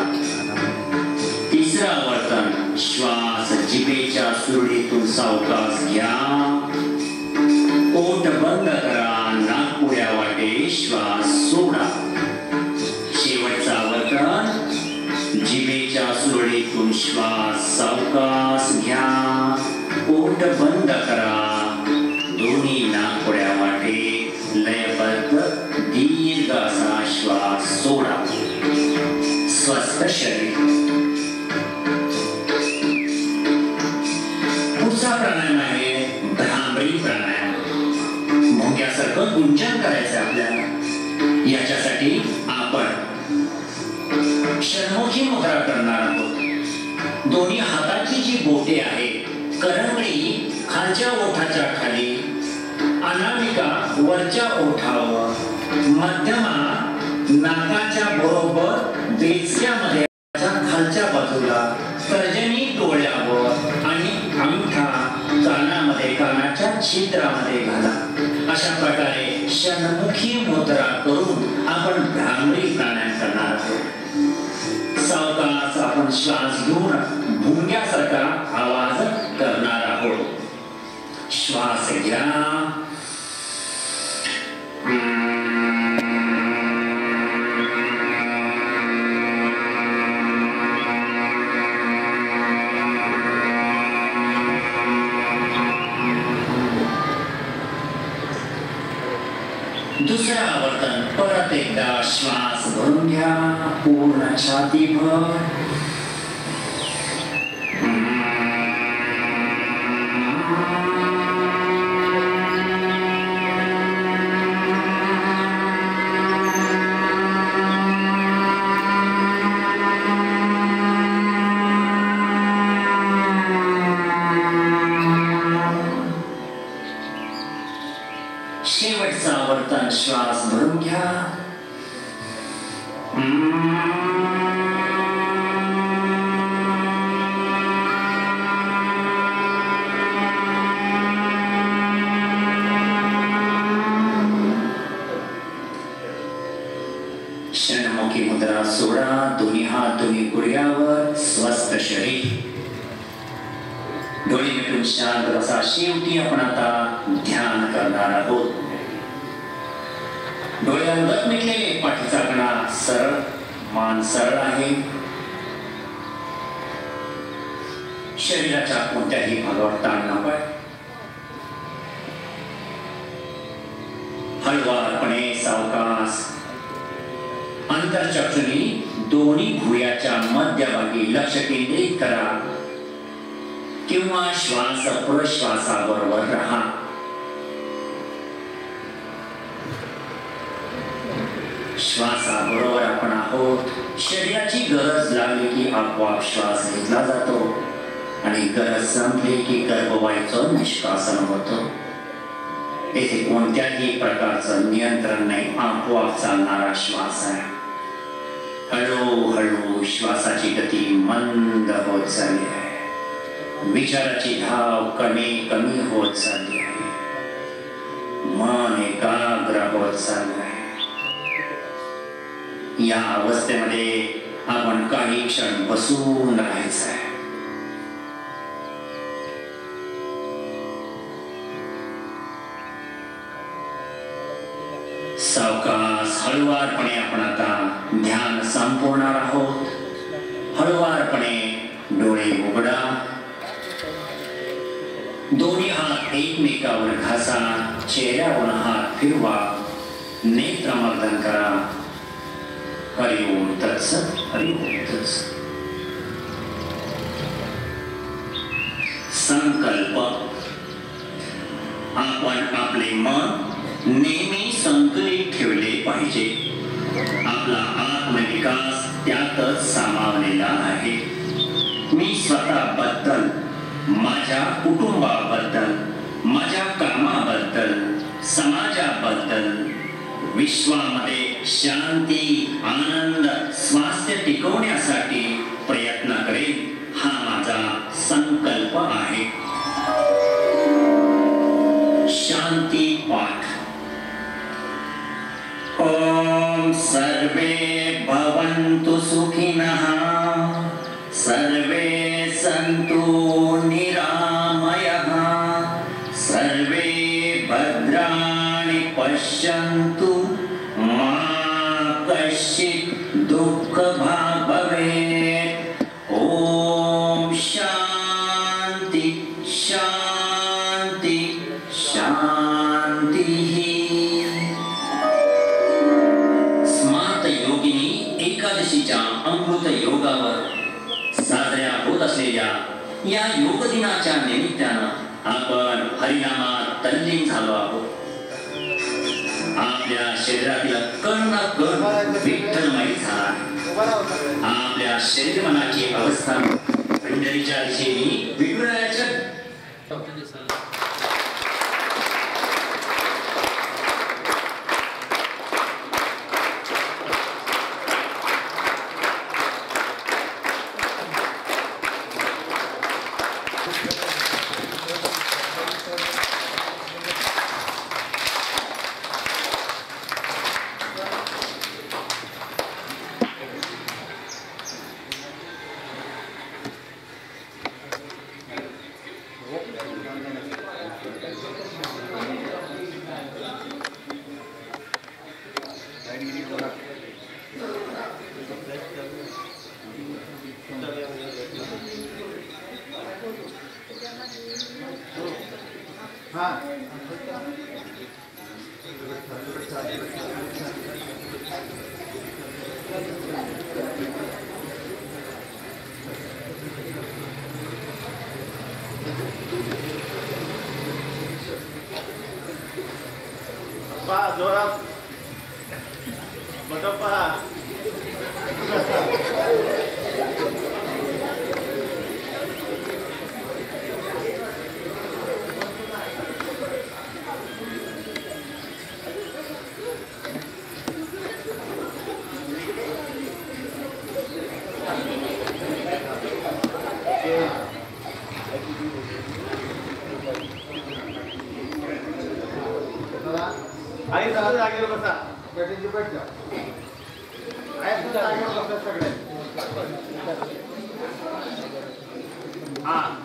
[SPEAKER 4] तिसरा वर्तन श्वास जिभेच्या सुरळीतून सावकाश घ्या. पोट बंद करा, नाकपुड्या वाटे श्वास सोडा. शेवटचा वर्तन जिभेच्या सुरळीतून श्वास सावकाश घ्या. पोट बंद करा, दोन्ही नाकपुड्या वाटे लयबद्ध दीर्घ असा श्वास सोडा. स्वस्थ शरीर. पुढचा प्राणायाम आहे भ्रामरी प्राणायाम. मुंग्यासारखं गुंजन करायचं आपल्याला. याच्यासाठी आपण षण्मुखी मुद्रा करणार आहोत. दोन्ही हाताची जी बोटे आहेत, करंगळी खालच्या ओठाच्या खाली, अनामिका वरच्या ओठावर, मध्यमा नाकाच्या बरोबर बेचक्यामध्ये खालच्या बाजूला, तर्जनी डोळ्यावर आणि अंगठा कानामध्ये, कानाच्या छिद्रामध्ये घाला. अशा प्रकारे षण्मुखी मुद्रा करून आपण भ्रामरी प्राणायाम करणार आहोत. सावकाश आपण श्वास घेऊन भुंग्यासारखा आवाज करणार आहोत. श्वास घ्या. दुसरा आवर्तन परत एकदा श्वास भरून घ्या. पूर्ण छातीभर. शेवटचा आवर्तन श्वास भरून घ्या. षण्मुखी मुद्रा सोडा. दोन्ही हात दोन्ही गुडघ्यावर. स्वस्थ शरीर. डोळे मिटून शांत बसा. शेवटी आपण आता ध्यान करणार आहोत. डोळे अंगत मिटलेले, पाठीचा कणा सरळ, मान सरळ आहे. शरीराच्या कोणत्याही भागावर ताण नकोय. हळुवारपणे सावकाश अंतर्चक्षुनी दोन्ही भुवयाच्या मध्यभागी लक्ष केंद्रित करा किंवा श्वास प्रश्वासाबरोबर राहा. श्वासाबरोबर आपण आहोत. शरीराची गरज लागली की आपोआप श्वास घेतला जातो. आणि गरज संपली की गर्भवाहीचं निष्कासन होतं. येथे कोणत्याही प्रकारचं नियंत्रण नाही, आपोआप चालणारा श्वास आहे. हळूहळू श्वासाची गती मंद होत चालली आहे. विचाराची धाव कमी कमी होत चालली आहे. मन एकाग्र होत चाललं आहे. या अवस्थेमध्ये आपण काही क्षण बसून राहायचं आहे. सावकाश हळुवारपणे आपण आता ध्यान संपवणार आहोत. हळुवारपणे डोळे उघडा. दोन्ही हात एकमेकावर घासा. चेहऱ्यावर हात फिरवा. नेत्रमर्दन करा. हरि ओम तत्सत. हरि ओम तत्सत. संकल्प. आपण आपले मन नेहमी संतुलित ठेवले पाहिजे. आपला आत्मविकास त्यातच सामावलेला आहे. मी स्वतःबद्दल, माझ्या कुटुंबाबद्दल, माझ्या कामाबद्दल, समाजाबद्दल, विश्वामध्ये शांती, आनंद, स्वास्थ्य टिकवण्यासाठी प्रयत्न करेन. हा माझा संकल्प आहे. शांती पाठ. ओम सर्वे भवन्तु सुखिनः. सर्वे सन्तु निरामयः. सर्वे भद्राणि पश्यन्तु. मा कश्चित् दुःखभाग् भवेत्. ओम शांति शांति शांति. स्मार्त योगिनी एकादशीच्या अमृत योगावर साजऱ्या होत असलेल्या या योग दिनाच्या निमित्तानं आपण हरिनामात तल्लीन झालो आहोत. आपल्या शरीरातील कण कण विठ्ठलमय झाला. आपल्या शरीर मनाची अवस्था पंढरीच्या दिशेने विठुरायाच्या
[SPEAKER 5] जोरात बटप्पा. आई जरा जागेवर बसा. बैठीची बैठ जा. आई सुद्धा जागेवर बसा सगळे. हा.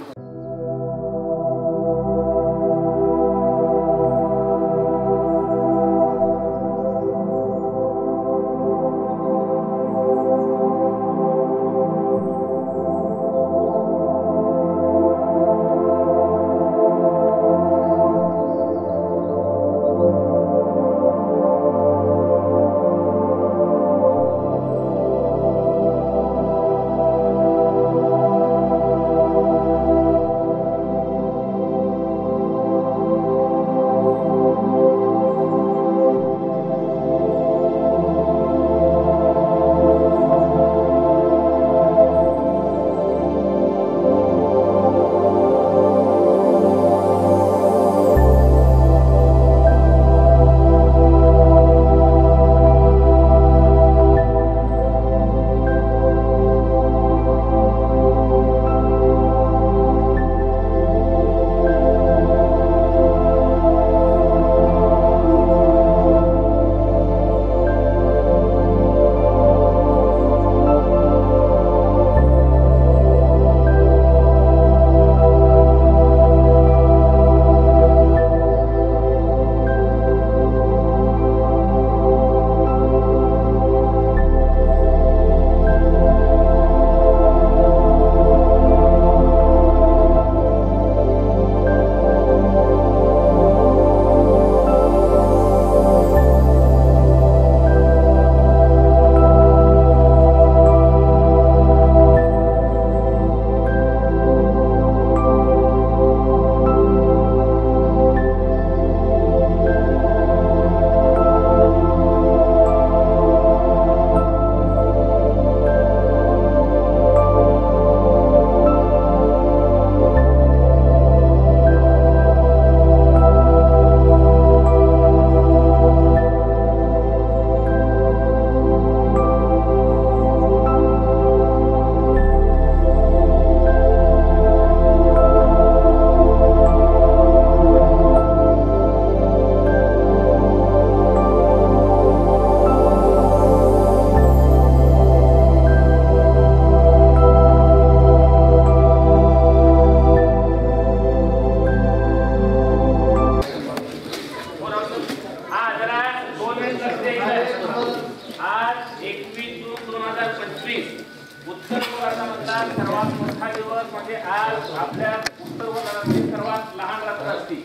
[SPEAKER 6] जगामध्ये सर्वात लहान रात्र असते.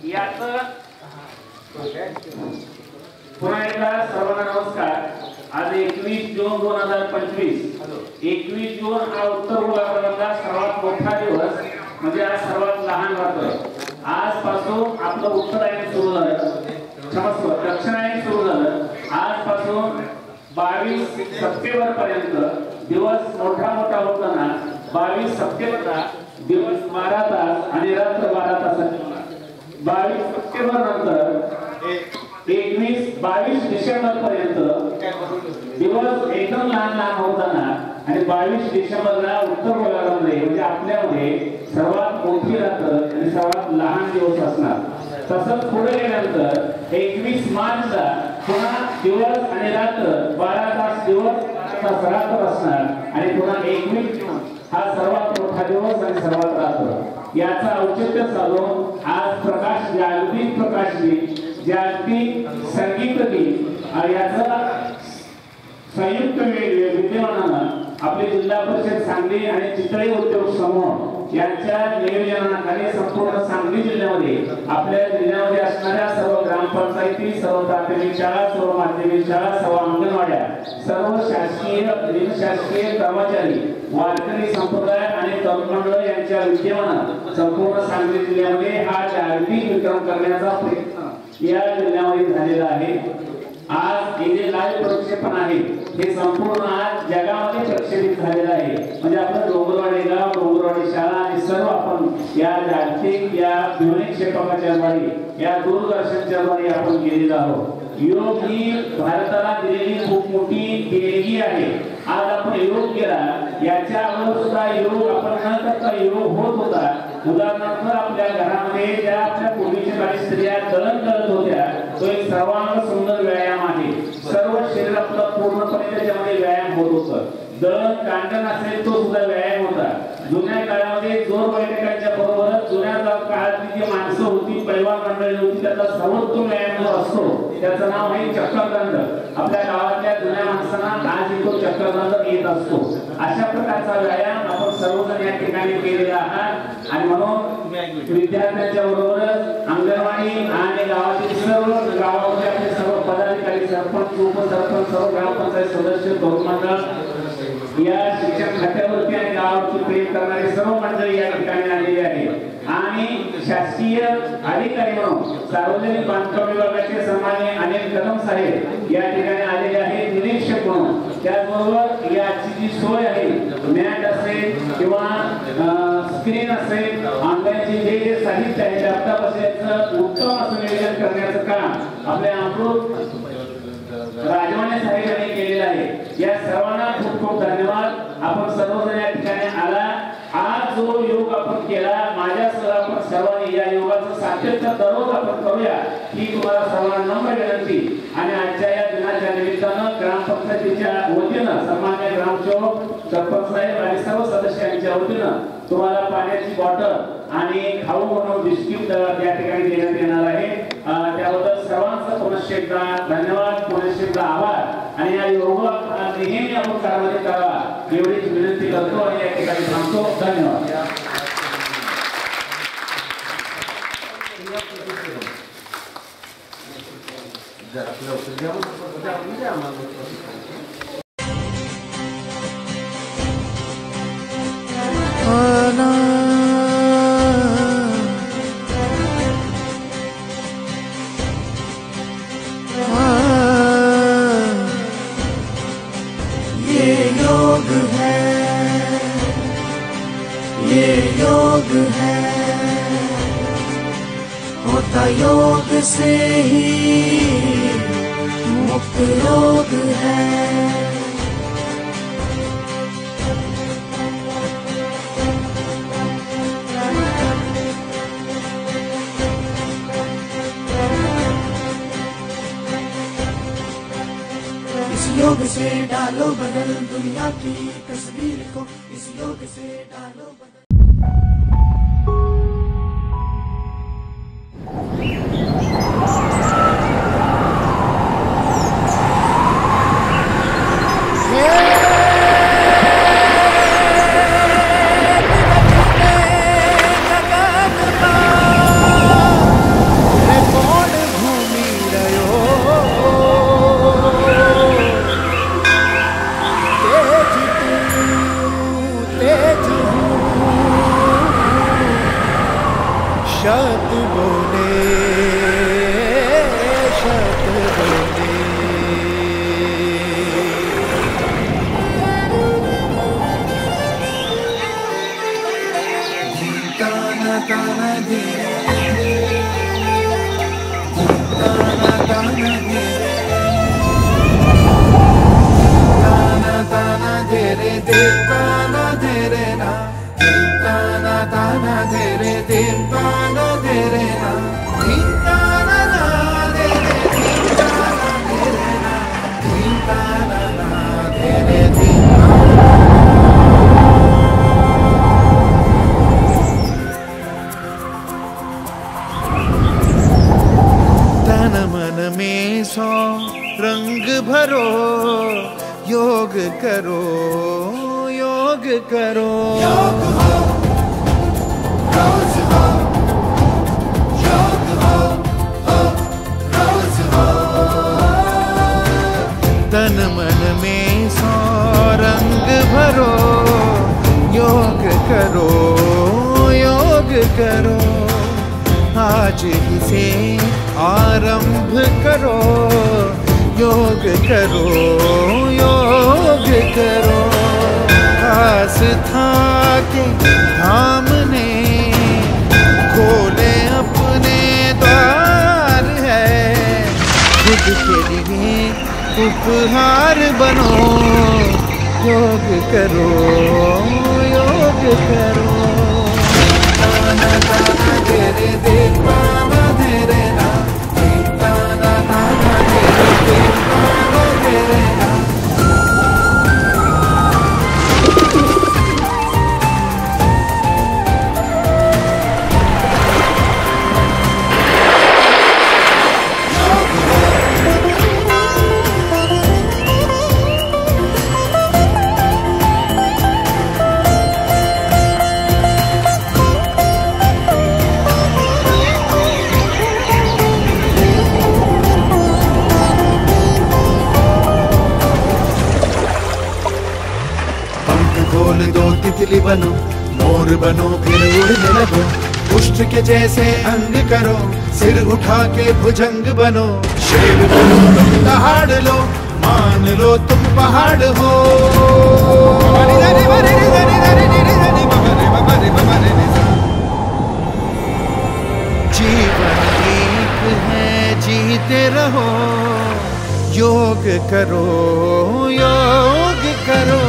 [SPEAKER 6] याचं पुन्हा एकदा सर्वांना नमस्कार. आज 21 जून 2025. 21 जून हा उत्तर गोलार्धातला सर्वात मोठा दिवस म्हणजे आज सर्वात लहान रात्र. आजपासून आपलं उत्तरायण सुरू झालं, क्षमस्व दक्षिणायन सुरू झालं. आजपासून 22 सप्टेंबर पर्यंत दिवस मोठा मोठा होताना 22 सप्टेंबरला दिवस 12 तास आणि रात्र 12 तासाची होणार. 22 सप्टेंबर नंतर 22 डिसेंबर पर्यंत दिवस एकदम लहान लहान होताना आणि 22 डिसेंबरला उत्तर गोलार्धामध्ये म्हणजे आपल्यामध्ये सर्वात मोठी रात्र आणि सर्वात लहान दिवस असणार. तसंच पुढे गेल्यानंतर 21 मार्चला पुन्हा दिवस आणि रात्र 12 तास दिवस 12 तास रात्र असणार आणि पुन्हा 21 जून हा सर्वात मोठा दिवस आणि सर्वात रात्र. याचा औचित्य साधून आज प्रकाश जागतिक प्रकाश दिन, जागतिक संगीत दिन याचा संयुक्त विद्यमानानं आपले जिल्हा परिषद सांगली आणि चितळी उद्योग समूह यांच्या नियोजनाखाली संपूर्ण सांगली जिल्ह्यामध्ये आपल्या जिल्ह्यामध्ये असणाऱ्या सर्व ग्रामपंचायती, सर्व प्राथमिक शाळा, सर्व माध्यमिक शाळा, सर्व अंगणवाड्या, सर्व शासकीय बिनशासकीय कर्मचारी, वारकरी संप्रदाय आणि तरुण मंडळ यांच्या विद्यमानानं संपूर्ण सांगली जिल्ह्यामध्ये हा जागतिक विक्रम करण्याचा प्रयत्न या जिल्ह्यामध्ये झालेला आहे. आज हे जे लाईव्ह प्रक्षेपण आहे हे संपूर्ण आज जगामध्ये प्रक्षेपित झालेलं आहे. म्हणजे आपलं डोंगरवाडी गाव, डोंगरवाडी शाळा आणि सर्व आपण या जागतिक या ध्वनी क्षेपकाच्या द्वारे, या दूरदर्शनच्या द्वारे आपण गेलेलो आहोत. योग ही भारताला दिलेली खूप मोठी देणगी आहे. आज आपण योग केला, याच्या अगोदर सुद्धा योग आपण न करता योग होत होता. उदाहरणार्थ आपल्या घरामध्ये ज्या आपल्या पूर्वीच्या काळी स्त्रिया दळण करत होत्या, तो एक सर्वांग सुंदर व्यायाम आहे. सर्व शरीर आपलं पूर्णपणे त्याच्यामध्ये व्यायाम होत होतं. दळण कांडण असेल तो सुद्धा व्यायाम होता. जुन्या काळामध्ये जोर बैठकांच्या बरोबरच जुन्या काळातली जी माणसं होती, पैलवान मंडळी होती, त्याचा सर्वोत्तम व्यायाम जो असतो त्याचं नाव आहे चक्रदंड. आपल्या गावातल्या जुन्या माणसांना आज तो चक्रदंड येत असतो. अशा प्रकारचा व्यायाम आपण सर्वजण या ठिकाणी केलेला आहात आणि म्हणून विद्यार्थ्यांच्या बरोबरच अंगणवाडी आणि गावातील सर्व गावामध्ये आपले सर्व पदाधिकारी, सरपंच, उपसरपंच, सर्व ग्रामपंचायत सदस्य, तरुण मंडळ, या शिक्षण खात्यावरती आणि गावावरती प्रेम करणारे सर्व मंडळी या ठिकाणी आलेली आहे. आणि शासकीय अधिकारी म्हणून सार्वजनिक बांधकाम विभागाचे सन्माननीय अनिल कदम साहेब या ठिकाणी आलेले आहेत निरीक्षक म्हणून. त्याचबरोबर याची जी सोय आहे, मॅट असेल किंवा स्क्रीन असेल, ऑनलाईनचे जे जे साहित्य आहे लॅपटॉप असेल, उत्तम असं नियोजन करण्याचं काम आपल्या अमृत राजवाने साहेब यांनी केलेलं आहे. या सर्वांना खूप खूप धन्यवाद. आपण सर्वजण या ठिकाणी आला. आज जो योग आपण केला, माझ्यासह आपण सर्वांनी या योगाचं सातत्य दररोज आपण करूया ही तुम्हाला सर्वांना नम्र विनंती. आणि आजच्या या दिनाच्या निमित्तानं ग्रामपंचायतीच्या वतीनं सन्माननीय ग्रामसेवक, सरपंच साहेब आणि सर्व सदस्यांच्या वतीनं तुम्हाला पाण्याची बॉटल आणि खाऊ म्हणून बिस्किट या ठिकाणी देण्यात येणार आहे. त्याबद्दल सर्वांचं पुनश्च एकदा धन्यवाद, पुनश्च एकदा आभार. आणि या योग नेहमी आपण कार्यामध्ये करावा एवढीच विनंती करतो आणि या ठिकाणी थांबतो. धन्यवाद.
[SPEAKER 3] होता योग से ही मुक्त रोग है. इस योग से डालो बदल दुनिया की तस्वीर को. इस योग से डालो बदल.
[SPEAKER 7] लगा
[SPEAKER 1] शत बोले शत बोले। ताना ताना दे ताना ताना दे ताना ताना दे रे दे ताना दे रे ना ताना ताना दे रे दे ताना दे रे ना ताना ना दे रे ताना दे रे ना ताना ना दे रे तन मन में सौ रंग भरो योग करो योग करो योग हो रोज हो योग हो रोज हो। तन मन में सौ रंग भरो योग करो योग करो। आज ही से आरंभ करो योग करो योग करो। आस्था के धाम ने खोले अपने द्वार है। खुद के लिए उपहार बनो योग करो योग करो। ताना ताना दे रे दे ताना दे रे ना ताना ताना दे रे दे ताना दे रे ना। खोल दो तितली बनो मोर बनो फिर उड़ने लगो। पुष्ट के जैसे अंग करो सिर उठा के भुजंग बनो। शेर बनो तुम दहाड़ लो मान लो तुम पहाड़ हो। जीवन एक है जीते रहो योग करो योग करो।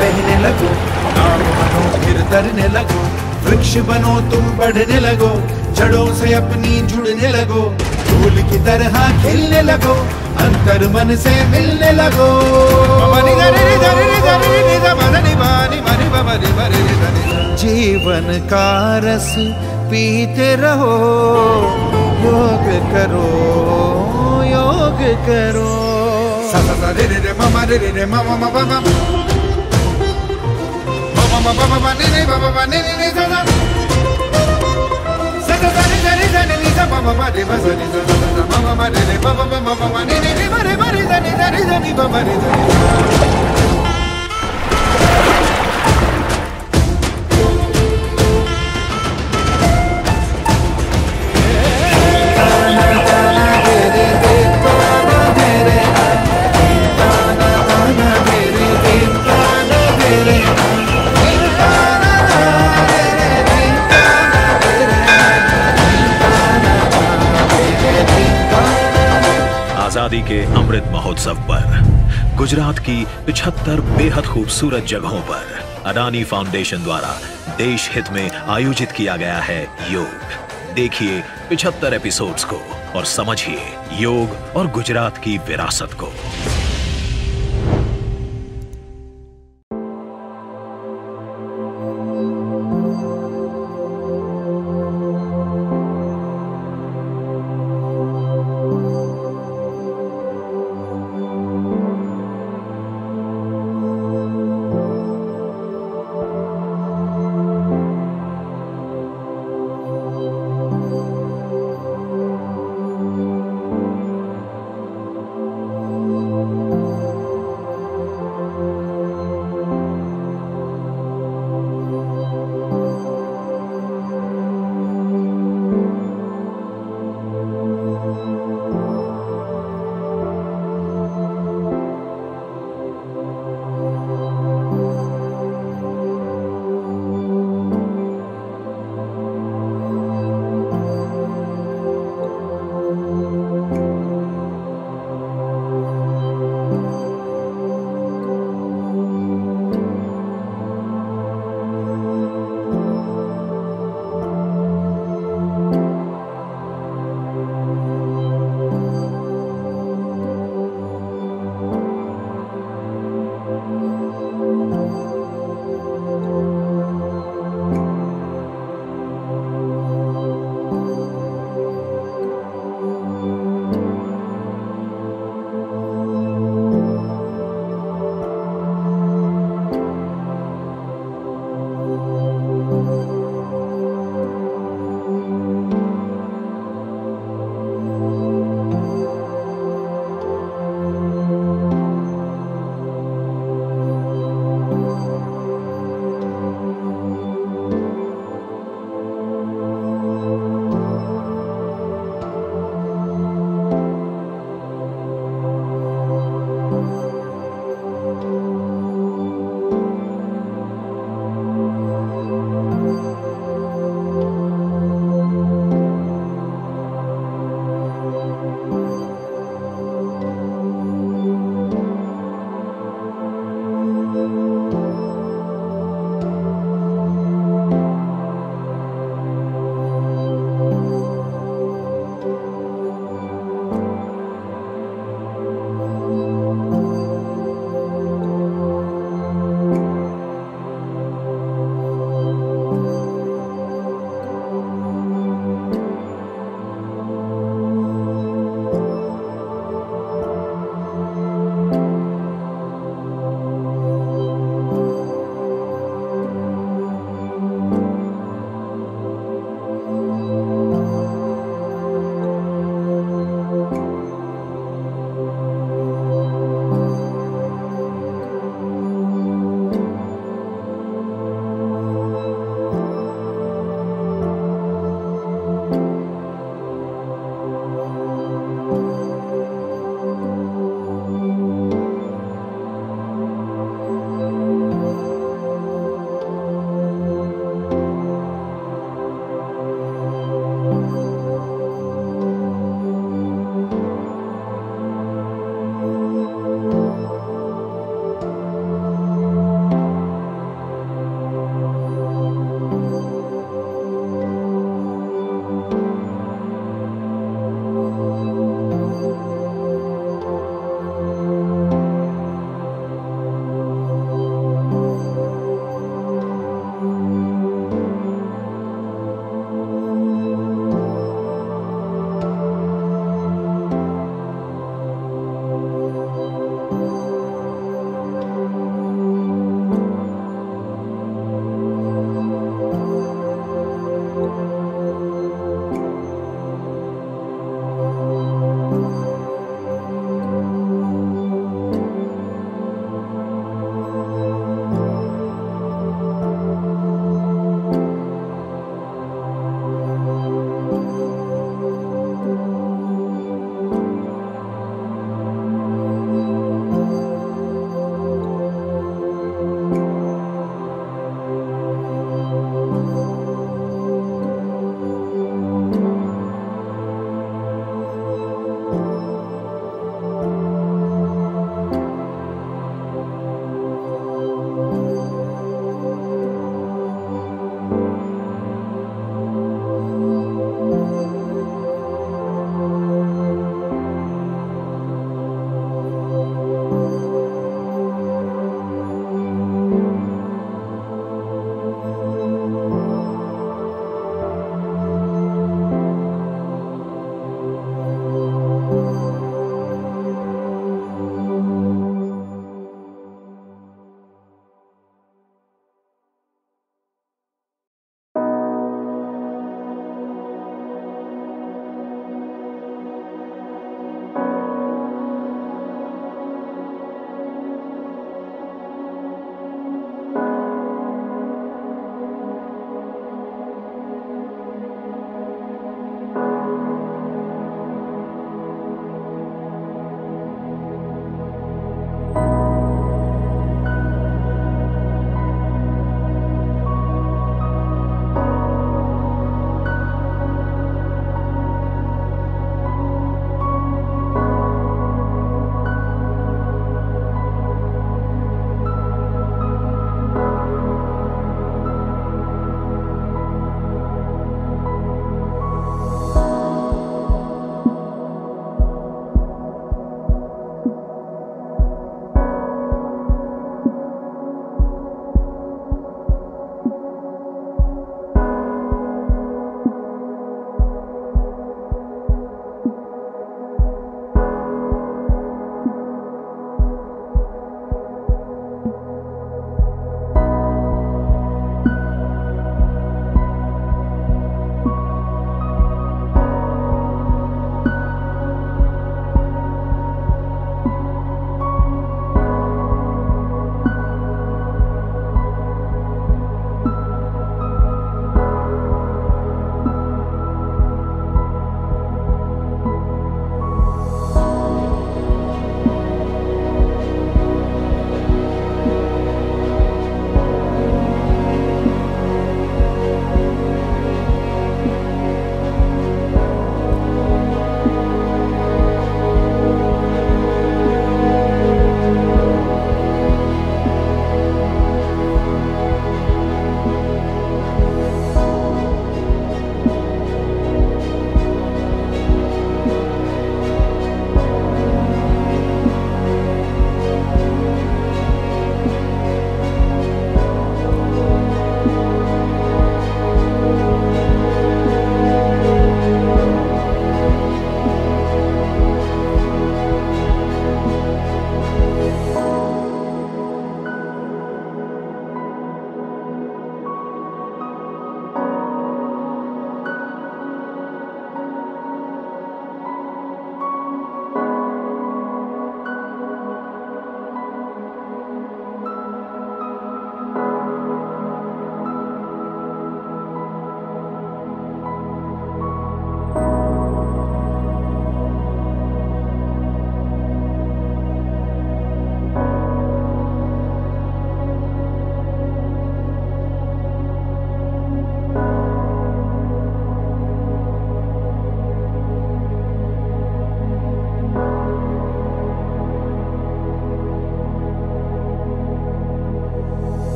[SPEAKER 1] बहने लगो नाव बनो फिर तैरने लगो। वृक्ष बनो तुम बढ़ने लगो जड़ों से अपनी जुड़ने लगो। फूल की तरह खिलने लगो अंतर मन से मिलने लगो। जीवन का रस पीते रहो योग करो योग करो। रे रे रे ममा रे रे रे ममा ममा ममा mama mama ni ni mama ni ni sa sa sa sa ni sa ni sa ni sa mama mama de sa ni sa sa mama mama de mama mama mama ni ni mare mare sa ni mama ni sa ni।
[SPEAKER 2] आजादी के अमृत महोत्सव पर गुजरात की 75 बेहद खूबसूरत जगहों पर अडानी foundation द्वारा देश हित में आयोजित किया गया है योग। देखिए 75 एपिसोड्स को और समझिए योग और गुजरात की विरासत को।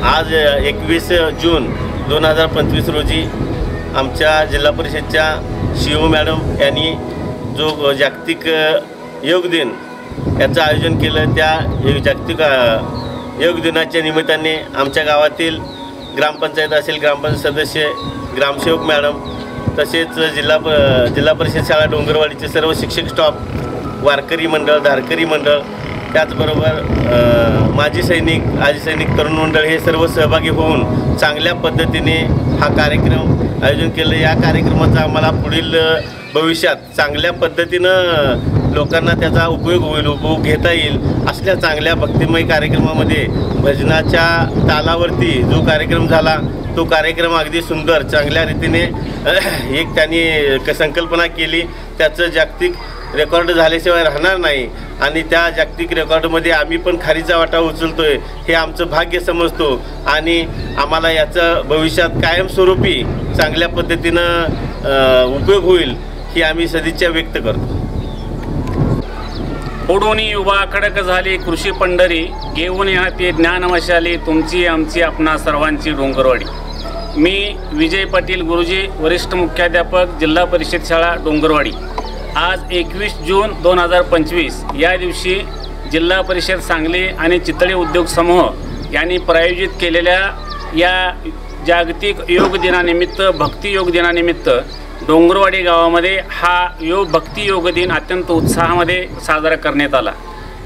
[SPEAKER 7] आज 21 जून 2025 रोजी आमच्या जिल्हा परिषदच्या CO मॅडम यांनी जो जागतिक योग दिन याचं आयोजन केलं, त्या जागतिक योग दिनाच्या निमित्ताने आमच्या गावातील ग्रामपंचायत असेल, ग्रामपंचायत सदस्य, ग्रामसेवक मॅडम, तसेच जिल्हा परिषद शाळा डोंगरवाडीचे सर्व शिक्षक स्टाफ, वारकरी मंडळ, धारकरी मंडळ, त्याचबरोबर माजी सैनिक, आजी सैनिक, तरुण मंडळ हे सर्व सहभागी होऊन चांगल्या पद्धतीने हा कार्यक्रम आयोजन केलं. या कार्यक्रमाचा आम्हाला पुढील भविष्यात चांगल्या पद्धतीनं लोकांना त्याचा उपयोग घेता येईल. असल्या चांगल्या भक्तिमय कार्यक्रमामध्ये भजनाच्या तालावरती जो कार्यक्रम झाला तो कार्यक्रम अगदी सुंदर चांगल्या रीतीने एक त्यांनी संकल्पना केली. त्याचं जागतिक रेकॉर्ड झाल्याशिवाय राहणार नाही आणि त्या जागतिक रेकॉर्डमध्ये आम्ही पण खारीचा वाटा उचलतोय हे आमचं भाग्य समजतो आणि आम्हाला याचं भविष्यात कायमस्वरूपी चांगल्या पद्धतीनं उपयोग होईल ही आम्ही सदिच्छा व्यक्त करतो.
[SPEAKER 6] ओढोनी युवा खडक झाली कृषी पंढरी, घेऊन या ते ज्ञानवशाली तुमची आमची आपणा सर्वांची डोंगरवाडी. मी विजय पाटील गुरुजी, वरिष्ठ मुख्याध्यापक, जिल्हा परिषद शाळा डोंगरवाडी. आज 21 जून 2025 या दिवशी जिल्हा परिषद सांगली आणि चितळे उद्योग समूह यांनी प्रायोजित केलेल्या या जागतिक योग दिनानिमित्त, भक्ती योग दिनानिमित्त डोंगरवाडी गावामध्ये हा भक्ती योग दिन अत्यंत उत्साहामध्ये साजरा करण्यात आला.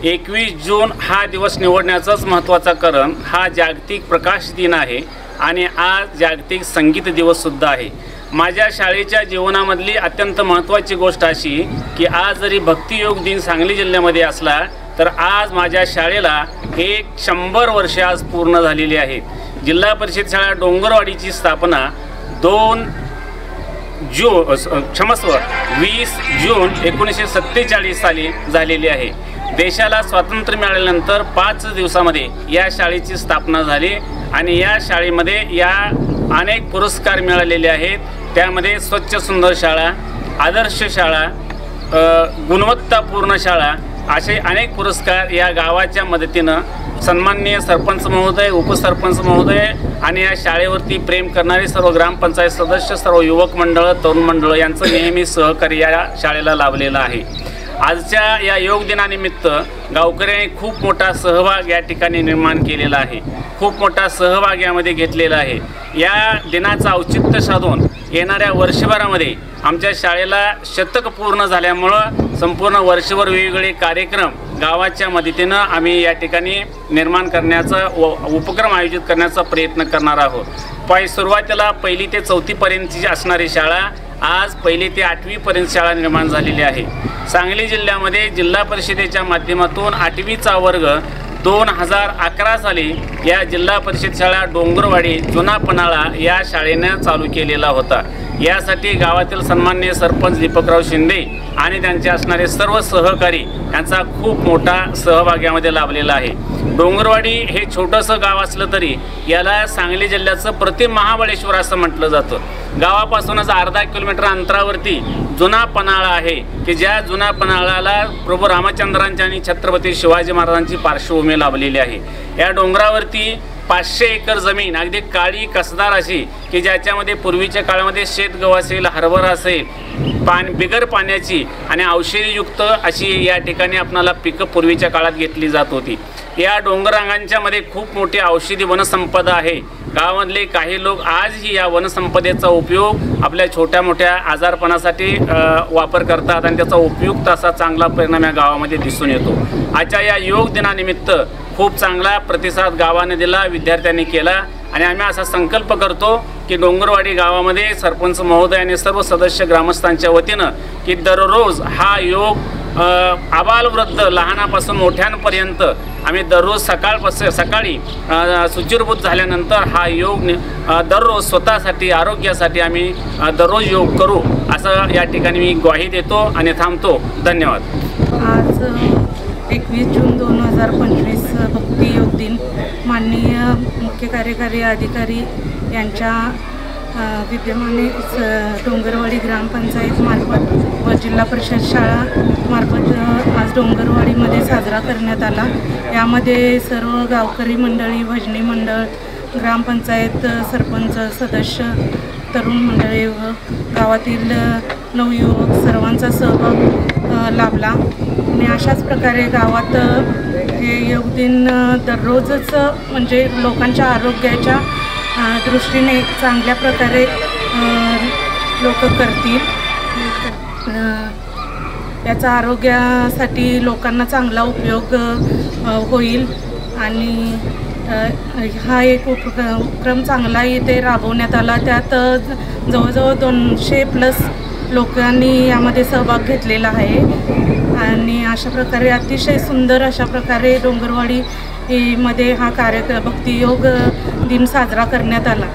[SPEAKER 6] 21 जून हा दिवस निवडण्याचंच महत्त्वाचं कारण हा जागतिक प्रकाश दिन आहे आणि आज जागतिक संगीत दिवससुद्धा आहे. माझ्या शाळेच्या जीवनामधली अत्यंत महत्त्वाची गोष्ट अशी की आज जरी भक्ती योग दिन सांगली जिल्ह्यामध्ये असला तर आज माझ्या शाळेला 100 वर्षे आज पूर्ण झालेली आहेत. जिल्हा परिषद शाळा डोंगरवाडीची स्थापना 20 जून 1947 साली झालेली आहे. देशाला स्वातंत्र्य मिळाल्यानंतर 5 दिवसामध्ये या शाळेची स्थापना झाली आणि या शाळेमध्ये या अनेक पुरस्कार मिळालेले आहेत. त्यामध्ये स्वच्छ सुंदर शाळा, आदर्श शाळा, गुणवत्तापूर्ण शाळा असे अनेक पुरस्कार या गावाच्या मदतीनं सन्माननीय सरपंच महोदय, उपसरपंच महोदय आणि या शाळेवरती प्रेम करणारे सर्व ग्रामपंचायत सदस्य, सर्व युवक मंडळ, तरुण मंडळ यांचं नेहमी सहकार्य या शाळेला लाभलेलं आहे. आजच्या या योग दिनानिमित्त गावकऱ्यांनी खूप मोठा सहभाग या ठिकाणी निर्माण केलेला आहे, खूप मोठा सहभाग यामध्ये घेतलेला आहे. या दिनाचं औचित्य साधून येणाऱ्या वर्षभरामध्ये आमच्या शाळेला शतक पूर्ण झाल्यामुळं संपूर्ण वर्षभर वेगवेगळे कार्यक्रम गावाच्या मदतीनं आम्ही या ठिकाणी निर्माण करण्याचा उपक्रम आयोजित करण्याचा प्रयत्न करणार आहोत. सुरुवातीला 1ली ते 4थी पर्यंतची असणारी शाळा आज 1ली ते 8वी पर्यंत शाळा निर्माण झालेली आहे. सांगली जिल्ह्यामध्ये जिल्हा परिषदेच्या माध्यमातून 8वीचा वर्ग 2011 साली या जिल्हा परिषद शाळा डोंगरवाडी जुना पन्हाळा या शाळेनं चालू केलेला होता. यासाठी गावातील सन्माननीय सरपंच दीपकराव शिंदे आणि त्यांचे असणारे सर्व सहकारी यांचा खूप मोठा सहभाग यामध्ये लाभलेला आहे. डोंगरवाडी हे छोटंसं गाव असलं तरी याला सांगली जिल्ह्याचं प्रतिम महाबळेश्वर असं म्हटलं जातं. गावापासूनच अर्धा किलोमीटर अंतरावरती जुना पन्हाळा आहे की ज्या जुना पन्हाळ्याला प्रभू रामचंद्रांची आणि छत्रपती शिवाजी महाराजांची पार्श्वभूमी लाभलेली आहे. या डोंगरावरती 500 एकर जमीन अगदी काळी कसदार अशी की ज्याच्यामध्ये पूर्वीच्या काळामध्ये शेतगहू असेल, हरभरा असेल, बिगर पाण्याची आणि औषधीयुक्त अशी या ठिकाणी आपणाला पिकं पूर्वीच्या काळात घेतली जात होती. या डोंगररांगांच्या मध्ये खूप मोठी औषधी वनसंपदा आहे. गावामधले काही लोक आजही या वनसंपदेचा उपयोग आपल्या छोट्या मोठ्या आजारपणासाठी वापर करतात आणि त्याचा उपयुक्त असा चांगला परिणाम या गावामध्ये दिसून येतो. आजच्या या योग दिनानिमित्त खूप चांगला प्रतिसाद गावाने दिला, विद्यार्थ्यांनी केला आणि आम्ही असा संकल्प करतो की डोंगरवाडी गावामध्ये सरपंच महोदय आणि सर्व सदस्य ग्रामस्थांच्या वतीनं की दररोज हा योग आबालवृद्ध लहानापासून मोठ्यांपर्यंत आम्ही दररोज सकाळी शुचिर्भूत झाल्यानंतर हा योग दररोज स्वतःसाठी आरोग्यासाठी आम्ही दररोज योग करू असं या ठिकाणी मी ग्वाही देतो आणि थांबतो. धन्यवाद.
[SPEAKER 8] आज 21 जून 2025 भक्ती योग दिन माननीय मुख्य कार्यकारी अधिकारी यांच्या विद्यमाने डोंगरवाडी ग्रामपंचायत मार्फत व जिल्हा परिषद शाळा मार्फत आज डोंगरवाडीमध्ये साजरा करण्यात आला. यामध्ये सर्व गावकरी मंडळी, भजनी मंडळ ग्रामपंचायत सरपंच सदस्य तरुण मंडळी व गावातील नवयुवक सर्वांचा सहभाग लाभला आणि अशाच प्रकारे गावात हे योग दिन दररोजच म्हणजे लोकांच्या आरोग्याच्या दृष्टीने चांगल्या प्रकारे लोक करतील. याचा आरोग्यासाठी लोकांना चांगला उपयोग होईल आणि हा एक उपक्रम चांगला इथे राबवण्यात आला. त्यात जवळजवळ 200+ लोकांनी यामध्ये सहभाग घेतलेला आहे आणि अशा प्रकारे अतिशय सुंदर अशा प्रकारे डोंगरवाडी मध्ये हा भक्तियोग दिन साजरा करण्यात आला.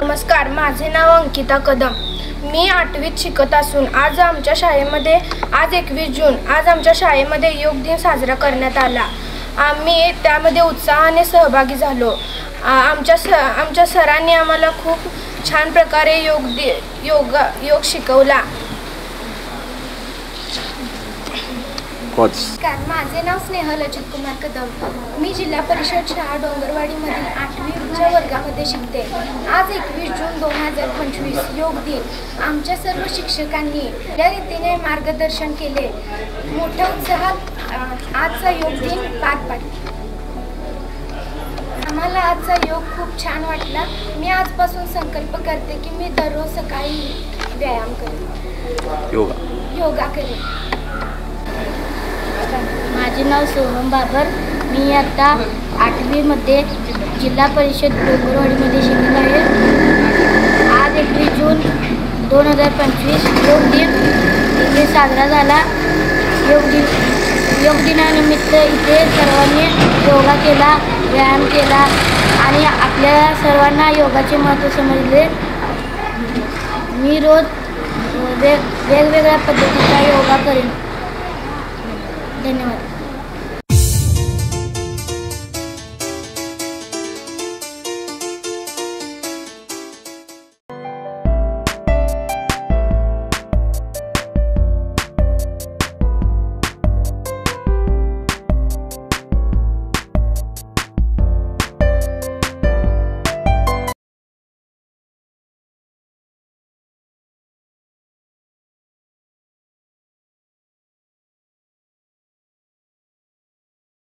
[SPEAKER 9] नमस्कार, माझे नाव अंकिता कदम. मी 8वीत शिकत असून आज आमच्या शाळेमध्ये आज 21 जून आज आमच्या शाळेमध्ये योग दिन साजरा करण्यात आला. आम्ही त्यामध्ये उत्साहाने सहभागी झालो. आमच्या सरांनी आम्हाला खूप छान प्रकारे योग शिकवला. माझे नाव स्नेहल अजित कुमार कदम. मी जिल्हा परिषद शाळा डोंगरवाडीमधील 8वीच्या वर्गामध्ये शिकते. आज 21 जून 2025 योग दिन आमच्या सर्व शिक्षकांनी या रीतीने मार्गदर्शन केले. मोठ्या उत्साहात आजचा योग दिन पार पडला. आम्हाला आजचा योग खूप छान वाटला. मी आजपासून संकल्प करते की मी दररोज सकाळी व्यायाम करेन, योगा करेन.
[SPEAKER 10] माझे नाव सोहम बाबर. मी आता 8वीमध्ये जिल्हा परिषद डोंगरवाडीमध्ये शिकत आहे. आज 21 जून 2025 योग दिन इथे साजरा झाला. योग दिनानिमित्त इथे सर्वांनी योगा केला, व्यायाम केला आणि आपल्या सर्वांना योगाचे महत्त्व समजले. मी रोज वेगवेगळ्या पद्धतीचा योगा करेन. धन्यवाद.